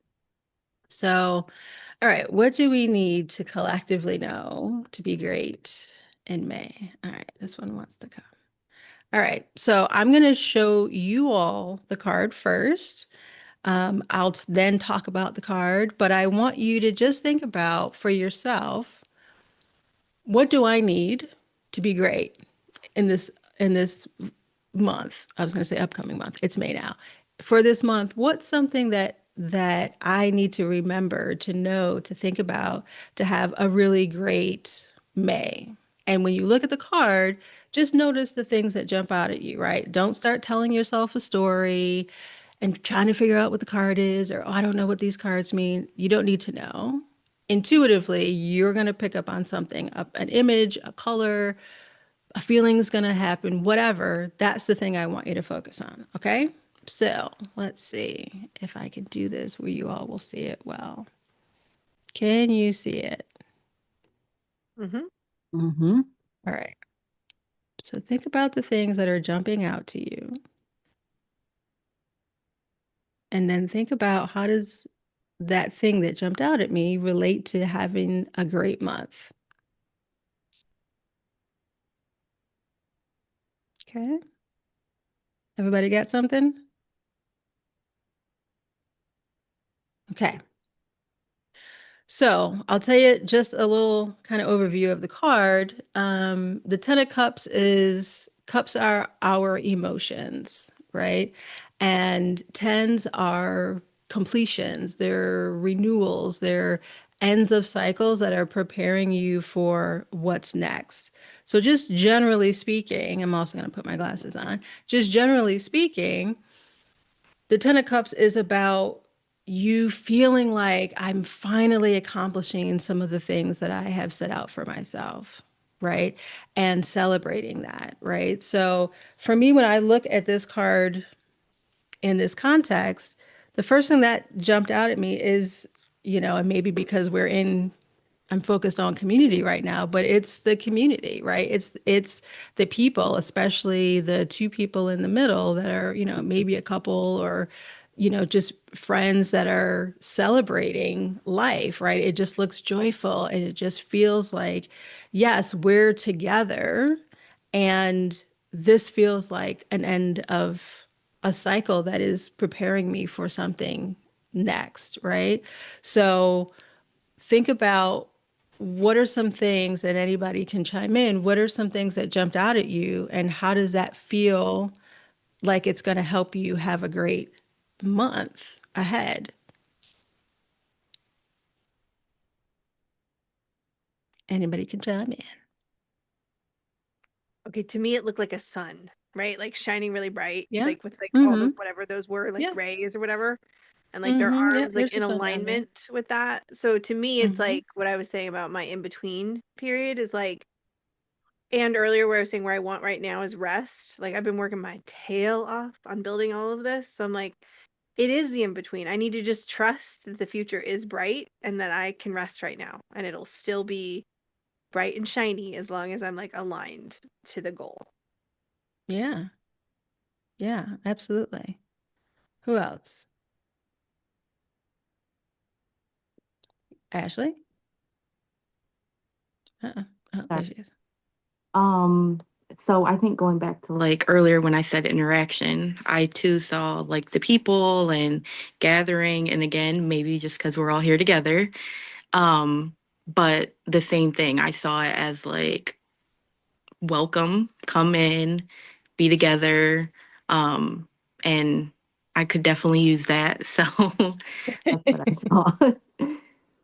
So, all right, what do we need to collectively know to be great in May? All right, this one wants to come. All right, so I'm going to show you all the card first. I'll then talk about the card, but I want you to just think about for yourself, what do I need to be great in this month? I was going to say upcoming month. It's May now. For this month, what's something that I need to remember, to know, to think about, to have a really great May? And when you look at the card, just notice the things that jump out at you, right? Don't start telling yourself a story and trying to figure out what the card is, or, oh, I don't know what these cards mean. You don't need to know. Intuitively, you're going to pick up on something, an image, a color, a feeling's going to happen, whatever. That's the thing I want you to focus on. Okay. So let's see if I can do this where you all will see it well. Can you see it? Mm-hmm. Mm-hmm. All right. So think about the things that are jumping out to you. And then think about, how does that thing that jumped out at me relate to having a great month? Okay. Everybody got something? Okay. So I'll tell you just a little kind of overview of the card. The Ten of Cups is, cups are our emotions, right? And tens are completions, they're renewals, they're ends of cycles that are preparing you for what's next. So just generally speaking, I'm also going to put my glasses on. Just generally speaking, the Ten of Cups is about you feeling like, I'm finally accomplishing some of the things that I have set out for myself, right? And celebrating that, right? So for me, when I look at this card in this context, the first thing that jumped out at me is, and maybe because I'm focused on community right now, but it's the community, right? It's the people, especially the two people in the middle that are, maybe a couple, or, just friends that are celebrating life, right? It just looks joyful, and it just feels like, yes, we're together, and this feels like an end of a cycle that is preparing me for something next, right? So think about, what are some things that anybody can chime in? What are some things that jumped out at you, and how does that feel like it's going to help you have a great month ahead? Anybody can chime in. Okay, to me it looked like a sun, right? Like shining really bright, Yeah. like with like all the Mm-hmm. whatever those were, like Yeah. rays or whatever. And like their Mm-hmm. Yeah. arms like There's in the sun down there. alignment with that. So to me it's Mm-hmm. like what I was saying about my in between period is like, and earlier where I was saying where I want right now is rest. Like I've been working my tail off on building all of this. So I'm like, it is the in between. I need to just trust that the future is bright and that I can rest right now and it'll still be bright and shiny as long as I'm like aligned to the goal. Yeah. Yeah. Absolutely. Who else? Ashley? Uh-uh. Oh, there she is. Um, so I think going back to like earlier when I said interaction, I too saw like the people and gathering, and again, maybe just because we're all here together. But the same thing, I saw it as like welcome, come in, be together. And I could definitely use that. So that's what I saw.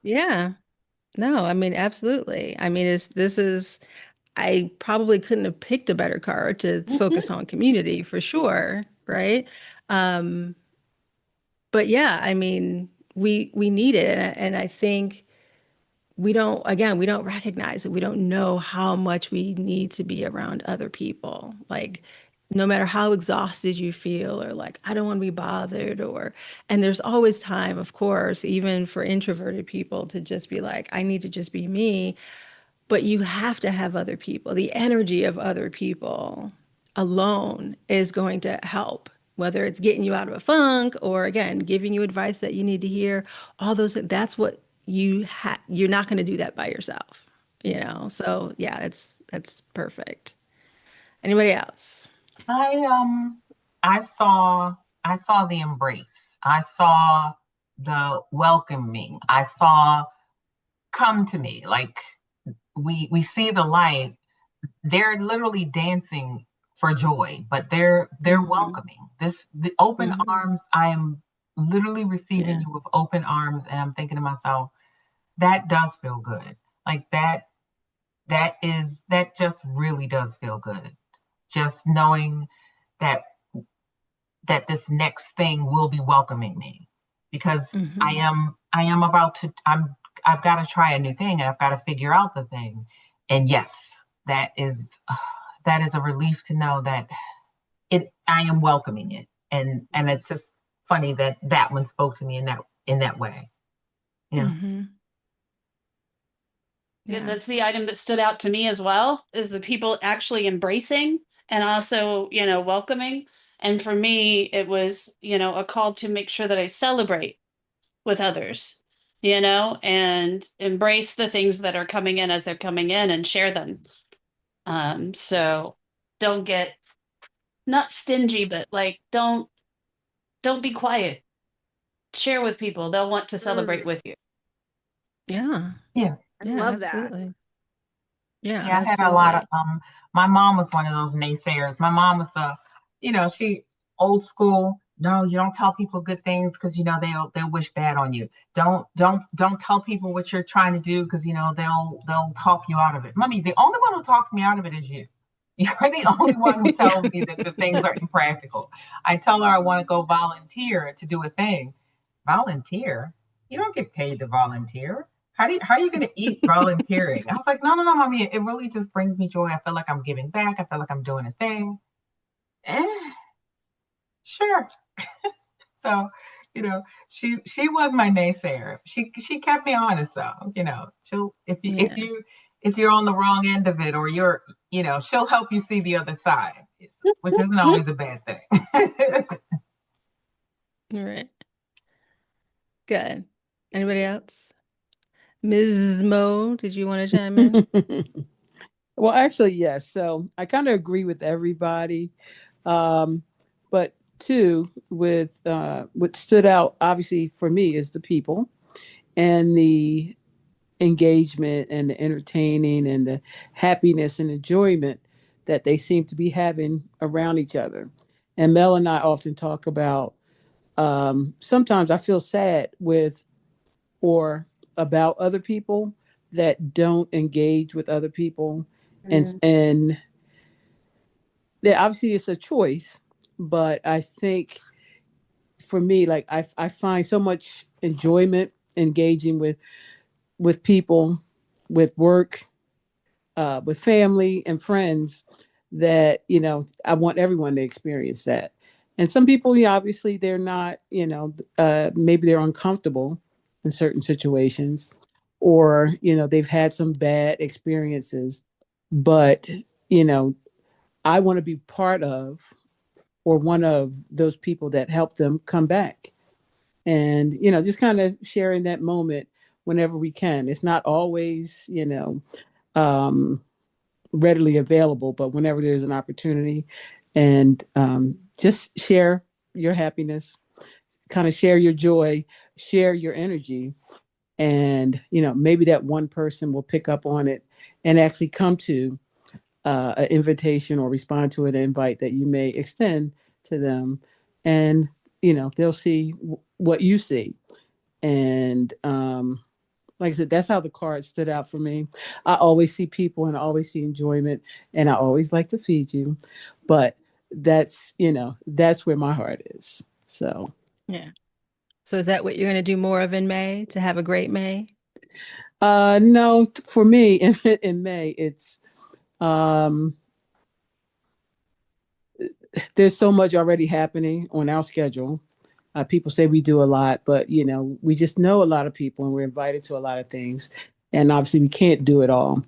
Yeah. No, I mean, absolutely. I mean, I probably couldn't have picked a better card to focus on community for sure, right? Um, but yeah, I mean, we need it, and I think we don't recognize it. We don't know how much we need to be around other people. Like, no matter how exhausted you feel, or like, I don't want to be bothered, and there's always time, of course, even for introverted people, to just be like, I need to just be me. But you have to have other people. The energy of other people alone is going to help. whether it's getting you out of a funk or again, giving you advice that you need to hear, all those, that's what you're not going to do that by yourself, you know? So yeah, that's perfect. Anybody else? I I saw I saw the embrace. I saw the welcoming. I saw come to me. Like we see the light. They're literally dancing for joy, but they're Mhm. welcoming. The open Mhm. arms, I am literally receiving Yeah. you with open arms, and I'm thinking to myself, that does feel good. Like that just really does feel good. Just knowing that this next thing will be welcoming me because Mhm. I am about to I've got to try a new thing and I've got to figure out the thing. And yes, that is that is a relief to know that it I am welcoming it. And it's just funny that that one spoke to me in that way. Yeah. Mhm. Yeah, Yeah. that's the item that stood out to me as well, is the people actually embracing and also, welcoming. And for me, it was, a call to make sure that I celebrate with others, and embrace the things that are coming in as they're coming in and share them. So don't get not stingy, but like don't be quiet. Share with people. They'll want to celebrate Mm, with you. Yeah. Yeah. I Yeah, love that. absolutely. Yeah, Yeah, I had a lot of absolutely. my mom was one of those naysayers. My mom was she old school. No, you don't tell people good things because they'll wish bad on you. Don't tell people what you're trying to do because they'll talk you out of it. Mommy, the only one who talks me out of it is you. You're the only one who tells me that the things are impractical. I tell her I want to go volunteer to do a thing. Volunteer? You don't get paid to volunteer. How are you going to eat volunteering? I was like, no, mommy. It really just brings me joy. I feel like I'm giving back. I feel like I'm doing a thing. Eh, sure. So, she was my naysayer. She kept me honest though. She'll Yeah. if you're on the wrong end of it or she'll help you see the other side, which isn't always a bad thing. All right. Good. Anybody else? Ms. Mo, did you want to chime in? Well, actually, yes. So I kind of agree with everybody. But two, with what stood out obviously for me is the people and the engagement and the entertaining and the happiness and enjoyment that they seem to be having around each other. And Mel and I often talk about sometimes I feel sad with or about other people that don't engage with other people. And that obviously it's a choice, but I think for me, like I find so much enjoyment engaging with people, with work, with family and friends that I want everyone to experience that. And some people, obviously they're not, maybe they're uncomfortable in certain situations, or they've had some bad experiences, but you know I want to be part of or one of those people that help them come back, and just kind of sharing that moment whenever we can. It's not always um, readily available, but whenever there's an opportunity, and just share your happiness, kind of share your joy, share your energy, and maybe that one person will pick up on it and actually come to an invitation or respond to an invite that you may extend to them, and they'll see what you see. And like I said, that's how the card stood out for me. I always see people and I always see enjoyment, and I always like to feed you, but that's where my heart is. So Yeah. So is that what you're going to do more of in May to have a great May? no, for me in May, it's um there's so much already happening on our schedule. People say we do a lot, but we just know a lot of people and we're invited to a lot of things, and obviously we can't do it all.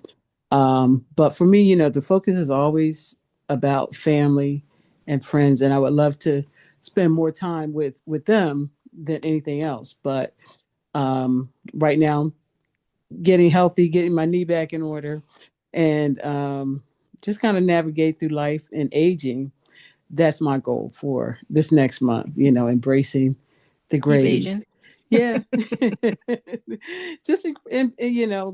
But for me, the focus is always about family and friends, and I would love to spend more time with them than anything else. But right now, getting healthy, getting my knee back in order, and just kind of navigate through life and aging. That's my goal for this next month. Embracing the Keep grays. aging. Yeah. Just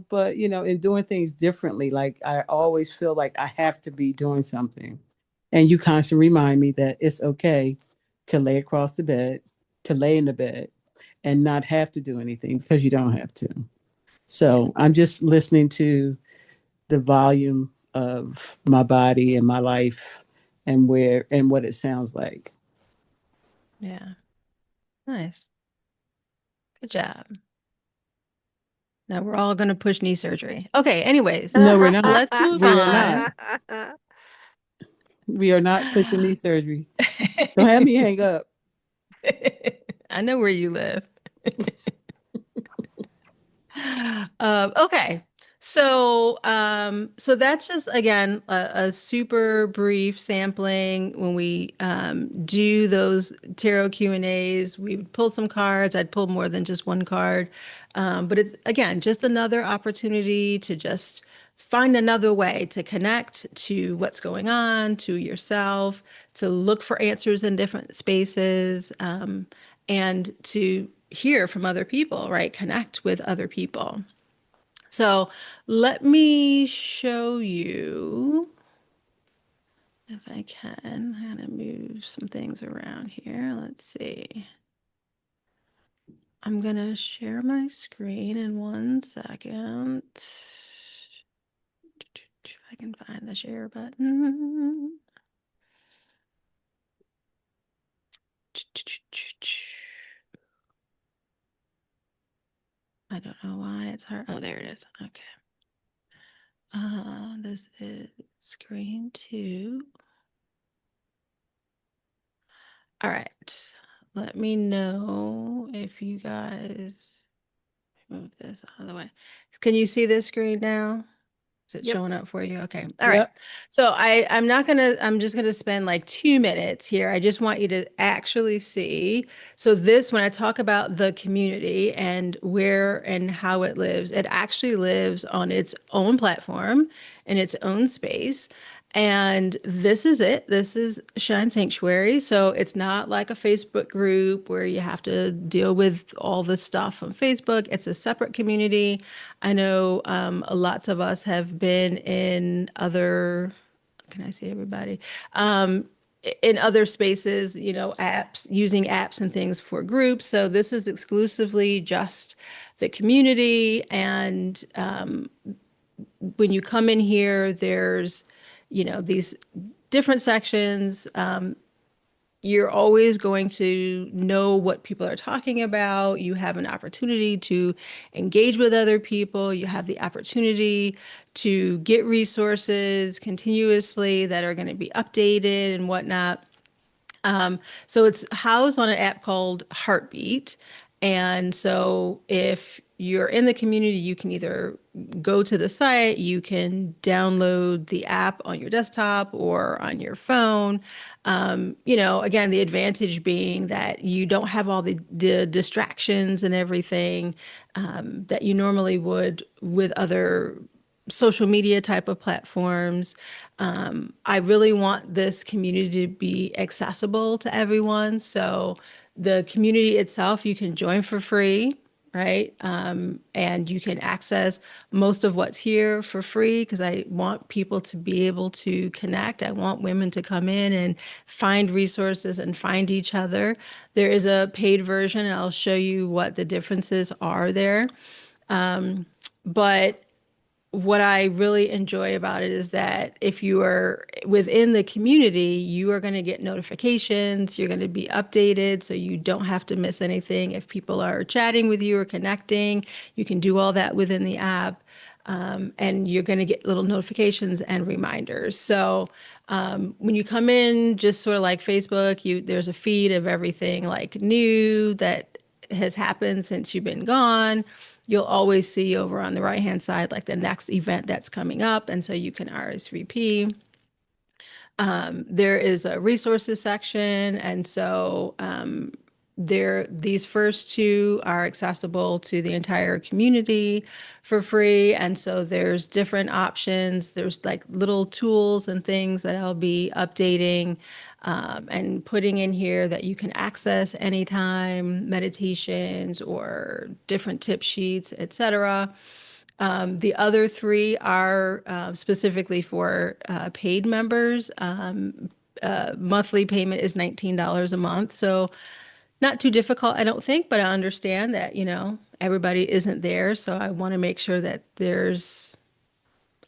but in doing things differently. Like I always feel like I have to be doing something. And you constantly remind me that it's okay to lay across the bed, to lay in the bed and not have to do anything because you don't have to. So I'm just listening to the volume of my body and my life and where and what it sounds like. Yeah. Nice. Good job. Now we're all going to push knee surgery. Okay, anyways, No, we're not. let's move We are not. on. We are not pushing knee surgery. Don't have me hang up. I know where you live. Okay. So that's just again a super brief sampling. When we do those tarot Q&As, we would pull some cards. I'd pull more than just one card. But it's again just another opportunity to just find another way to connect to what's going on, to yourself, to look for answers in different spaces, and to hear from other people, right? Connect with other people. So let me show you if I can. I'm going to move some things around here. Let's see. I'm going to share my screen in 1 second. If I can find the share button. I don't know why it's hard. Oh, there it is. Okay. This is screen 2. All right. Let me know if you guys move this out of the way. Can you see this screen now? Is it Yep. showing up for you? Okay. All right. Yep. So I'm just gonna spend like 2 minutes here. I just want you to actually see. So this, when I talk about the community and where and how it lives, it actually lives on its own platform in its own space. And this is it. This is Shine Sanctuary. So it's not like a Facebook group where you have to deal with all the stuff on Facebook. It's a separate community. I know lots of us have been in other, can I see everybody? In other spaces, apps, using apps and things for groups. So this is exclusively just the community. And when you come in here, there's, these different sections. You're always going to know what people are talking about. You have an opportunity to engage with other people. You have the opportunity to get resources continuously that are going to be updated and whatnot. So it's housed on an app called Heartbeat. And so if you're in the community, you can either go to the site, you can download the app on your desktop or on your phone. Again, the advantage being that you don't have all the distractions and everything that you normally would with other social media type of platforms. I really want this community to be accessible to everyone. So the community itself, you can join for free, right? And you can access most of what's here for free because I want people to be able to connect. I want women to come in and find resources and find each other. There is a paid version, and I'll show you what the differences are there. But what I really enjoy about it is that if you are within the community, you are going to get notifications, you're going to be updated, so you don't have to miss anything. If people are chatting with you or connecting, you can do all that within the app. And you're going to get little notifications and reminders. So when you come in, just sort of like Facebook, there's a feed of everything like new that has happened since you've been gone. You'll always see over on the right hand side like the next event that's coming up, and so you can RSVP. There is a resources section, and so these first two are accessible to the entire community for free. And so there's different options. There's like little tools and things that I'll be updating and putting in here that you can access anytime, meditations or different tip sheets, etc. The other three are specifically for paid members. Monthly payment is $19 a month. So not too difficult, I don't think, but I understand that, everybody isn't there. So I want to make sure that there's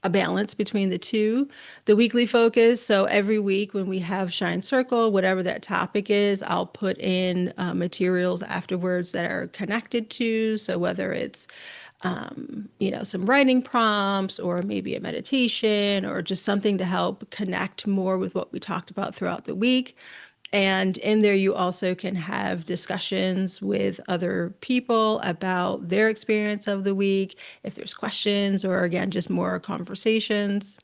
a balance between the two. The weekly focus, so every week when we have Shine Circle, whatever that topic is, I'll put in materials afterwards that are connected to. So whether it's some writing prompts or maybe a meditation or just something to help connect more with what we talked about throughout the week. And in there, you also can have discussions with other people about their experience of the week, if there's questions, or again, just more conversations.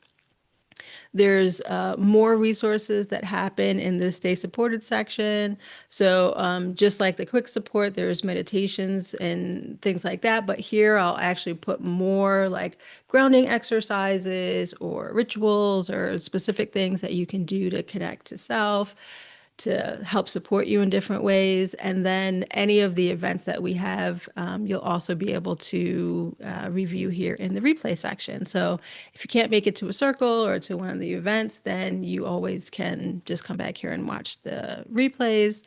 There's more resources that happen in the Stay Supported section. So just like the quick support, there's meditations and things like that. But here I'll actually put more like grounding exercises or rituals or specific things that you can do to connect to self, to help support you in different ways. And then any of the events that we have, you'll also be able to review here in the replay section. So if you can't make it to a circle or to one of the events, then you always can just come back here and watch the replays.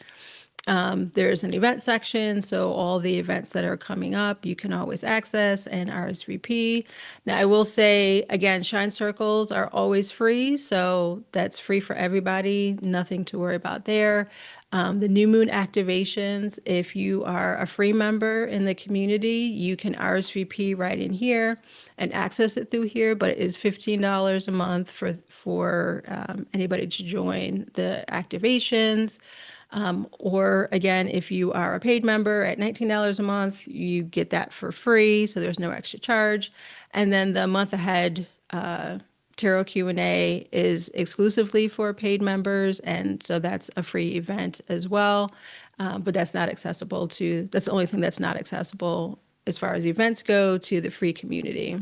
There's an event section, so all the events that are coming up, you can always access and RSVP. Now, I will say, again, Shine Circles are always free, so that's free for everybody, nothing to worry about there. The new moon activations, if you are a free member in the community, you can RSVP right in here and access it through here, but it is $15 a month for anybody to join the activations. Or again, if you are a paid member at $19 a month, you get that for free, so there's no extra charge. And then the month ahead tarot Q&A is exclusively for paid members, and so that's a free event as well. But that's not accessible that's the only thing that's not accessible as far as events go to the free community.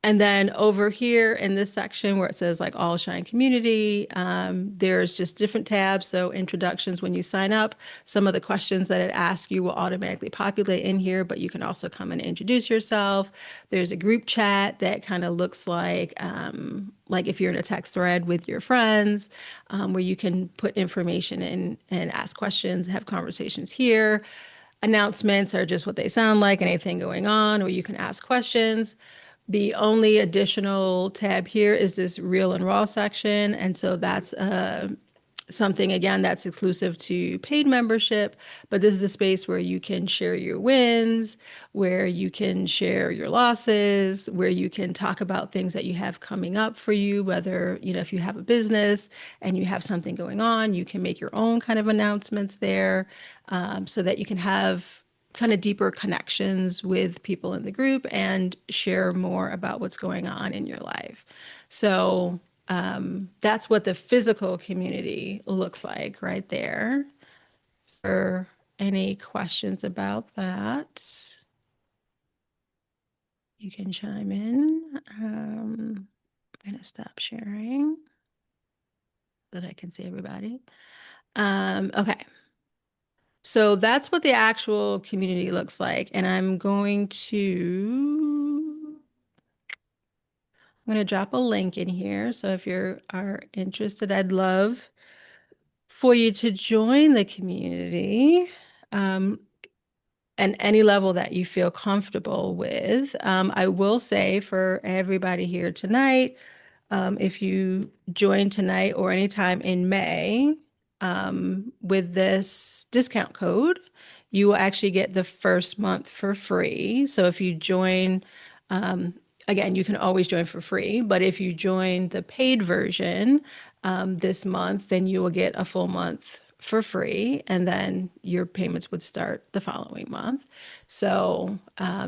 And then over here in this section where it says like All Shine Community, there's just different tabs. So introductions, when you sign up, some of the questions that it asks you will automatically populate in here, but you can also come and introduce yourself. There's a group chat that kind of looks like if you're in a text thread with your friends, where you can put information in and ask questions, have conversations here. Announcements are just what they sound like, anything going on, or you can ask questions. The only additional tab here is this real and raw section. And so that's something, again, that's exclusive to paid membership. But this is a space where you can share your wins, where you can share your losses, where you can talk about things that you have coming up for you, whether, if you have a business and you have something going on, you can make your own kind of announcements there so that you can have kind of deeper connections with people in the group and share more about what's going on in your life. So that's what the physical community looks like right there. Are any questions about that? You can chime in. I'm going to stop sharing so that I can see everybody. Okay. So that's what the actual community looks like. And I'm going to drop a link in here. So if you are interested, I'd love for you to join the community and any level that you feel comfortable with. I will say for everybody here tonight, if you join tonight or anytime in May, with this discount code, you will actually get the first month for free. So if you join, again, you can always join for free, but if you join the paid version this month, then you will get a full month for free, and then your payments would start the following month. So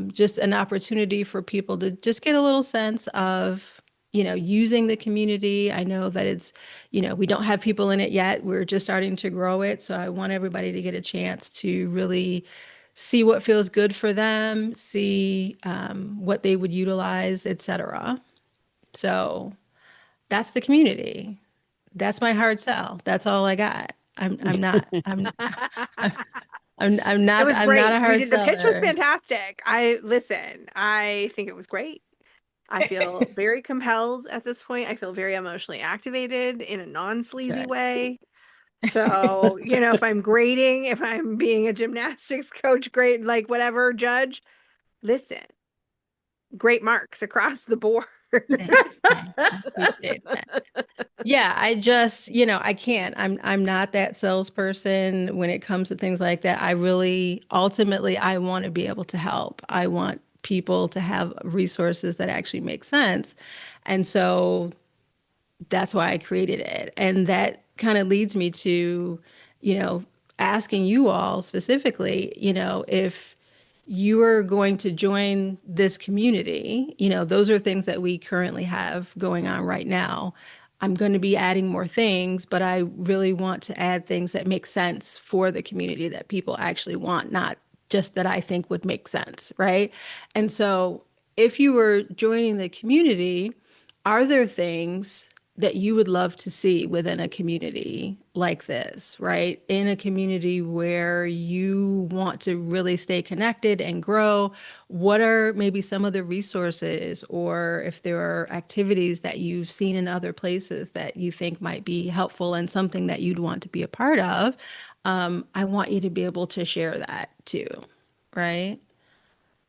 just an opportunity for people to just get a little sense of using the community. I know that it's, we don't have people in it yet. We're just starting to grow it. So I want everybody to get a chance to really see what feels good for them, see what they would utilize, etc. So that's the community. That's my hard sell. That's all I got. I'm not I'm I'm I'm It not was I'm not great. a hard The pitch was seller. fantastic. I think it was great. I feel very compelled at this point. I feel very emotionally activated in a non-sleazy Good. way. So, if I'm grading, if I'm being a gymnastics coach, grade, like whatever judge, listen, great marks across the board. Thanks. I appreciate that. Yeah, I just, I can't. I'm not that salesperson when it comes to things like that. I really ultimately I want to be able to help. I want people to have resources that actually make sense. And so that's why I created it. And that kind of leads me to, you know, asking you all specifically, if you are going to join this community, those are things that we currently have going on right now. I'm going to be adding more things, but I really want to add things that make sense for the community that people actually want, not just that I think would make sense, right? And so if you were joining the community, are there things that you would love to see within a community like this, right? In a community where you want to really stay connected and grow, what are maybe some of the resources, or if there are activities that you've seen in other places that you think might be helpful and something that you'd want to be a part of? I want you to be able to share that too, right?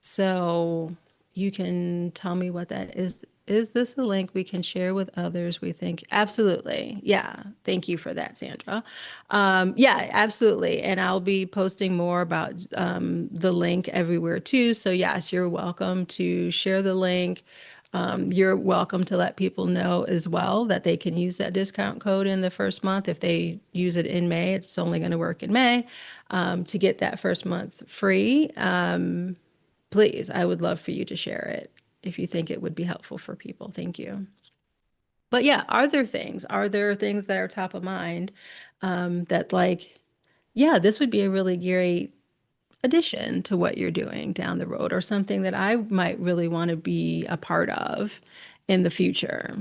So you can tell me what that is. Is this a link we can share with others? We think absolutely. Yeah. Thank you for that, Sandra. Yeah, absolutely. And I'll be posting more about the link everywhere too. So yes, you're welcome to share the link. You're welcome to let people know as well that they can use that discount code in the first month. If they use it in May, it's only going to work in May, to get that first month free. Please, I would love for you to share it if you think it would be helpful for people. Thank you. But yeah, are there things that are top of mind, that like, yeah, this would be a really great addition to what you're doing down the road, or something that I might really want to be a part of in the future?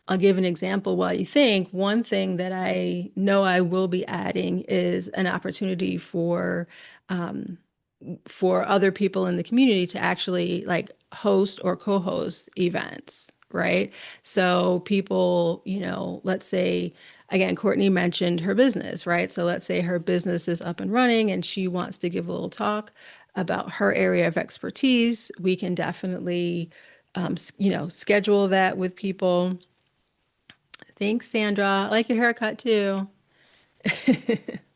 I'll give an example while you think. One thing that I know I will be adding is an opportunity um, for other people in the community to actually like host or co-host events, right? So people, let's say, again, Courtney mentioned her business, right? So let's say her business is up and running and she wants to give a little talk about her area of expertise. We can definitely, schedule that with people. Thanks, Sandra. I like your haircut too.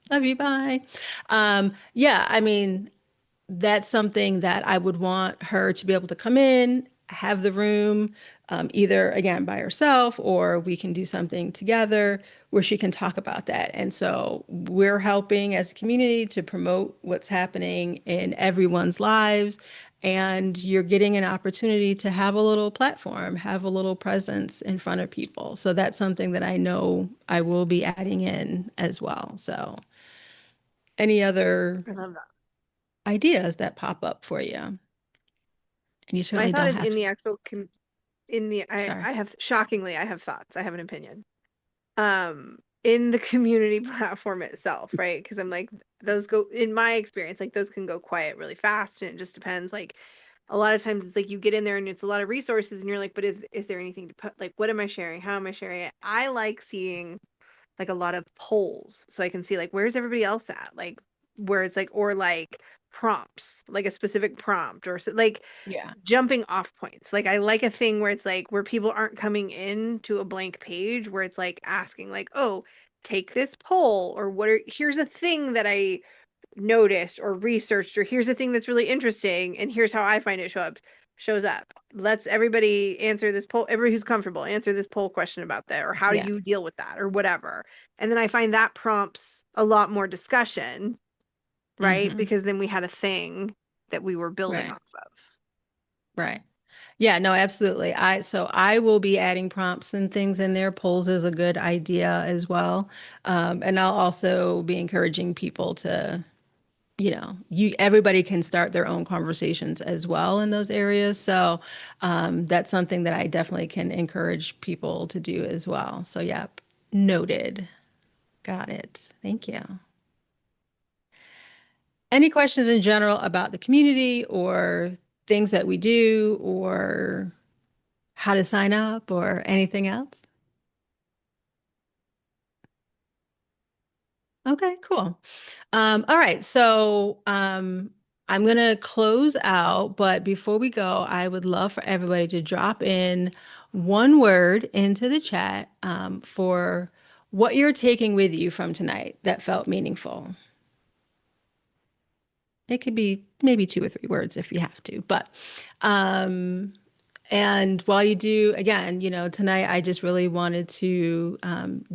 Love you. Bye. Yeah, I mean, that's something that I would want her to be able to come in, have the room, either again by herself, or we can do something together where she can talk about that. And so we're helping as a community to promote what's happening in everyone's lives. And you're getting an opportunity to have a little platform, have a little presence in front of people. So that's something that I know I will be adding in as well. So any other I love that. ideas that pop up for you? And you My certainly thought don't is have in to. the actual Sorry. I have shockingly I have thoughts. I have an opinion. In the community platform itself, right? Because I'm like, those go, in my experience, like those can go quiet really fast, and it just depends. Like a lot of times it's like you get in there and it's a lot of resources and you're like, but is there anything to put, like, what am I sharing? How am I sharing it? I like seeing like a lot of polls so I can see like where's everybody else at? Like where it's like, or like prompts, like a specific prompt, or so, like Yeah. jumping off points. Like I like a thing where it's like where people aren't coming in to a blank page, where it's like asking like, oh, take this poll, or here's a thing that I noticed or researched, or here's a thing that's really interesting and here's how I find it shows up. Let's everybody answer this poll, everybody who's comfortable answer this poll question about that, or how do Yeah. you deal with that, or whatever. And then I find that prompts a lot more discussion, right? Mm-hmm. Because then we had a thing that we were building Right. off of. Right. Yeah, no, absolutely. So I will be adding prompts and things in there. Polls is a good idea as well. And I'll also be encouraging people to, everybody can start their own conversations as well in those areas. So that's something that I definitely can encourage people to do as well. So yeah, noted. Got it. Thank you. Any questions in general about the community or things that we do or how to sign up or anything else? Okay, cool. All right, so I'm gonna close out, but before we go, I would love for everybody to drop in one word into the chat for what you're taking with you from tonight that felt meaningful. It could be maybe 2 or 3 words if you have to, but um, and while you do, again, tonight I just really wanted to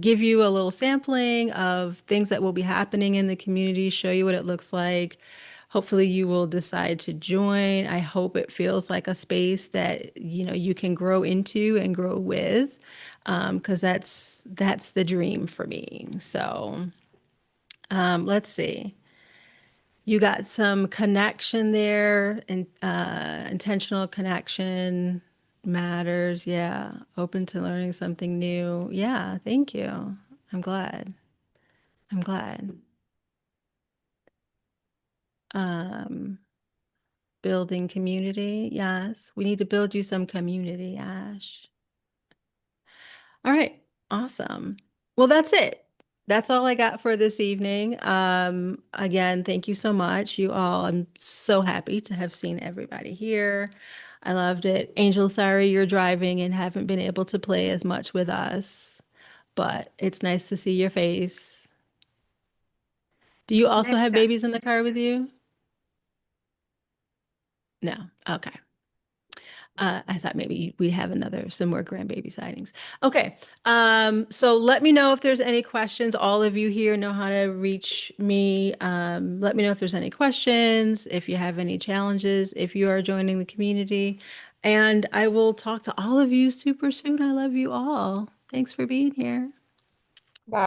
give you a little sampling of things that will be happening in the community, show you what it looks like. Hopefully you will decide to join. I hope it feels like a space that, you can grow into and grow with, because that's the dream for me. So let's see. You got some connection there, and intentional connection matters. Yeah. Open to learning something new. Yeah. Thank you. I'm glad. I'm glad. Um, Building community. Yes. We need to build you some community, Ash. All right. Awesome. Well, that's it. That's all I got for this evening. Again, thank you so much, you all. I'm so happy to have seen everybody here. I loved it. Angel, sorry you're driving and haven't been able to play as much with us, but it's nice to see your face. Do you also Next have time. babies in the car with you? No. Okay. I thought maybe we'd have some more grandbaby sightings. Okay. So let me know if there's any questions. All of you here know how to reach me. Let me know if there's any questions, if you have any challenges, if you are joining the community. And I will talk to all of you super soon. I love you all. Thanks for being here.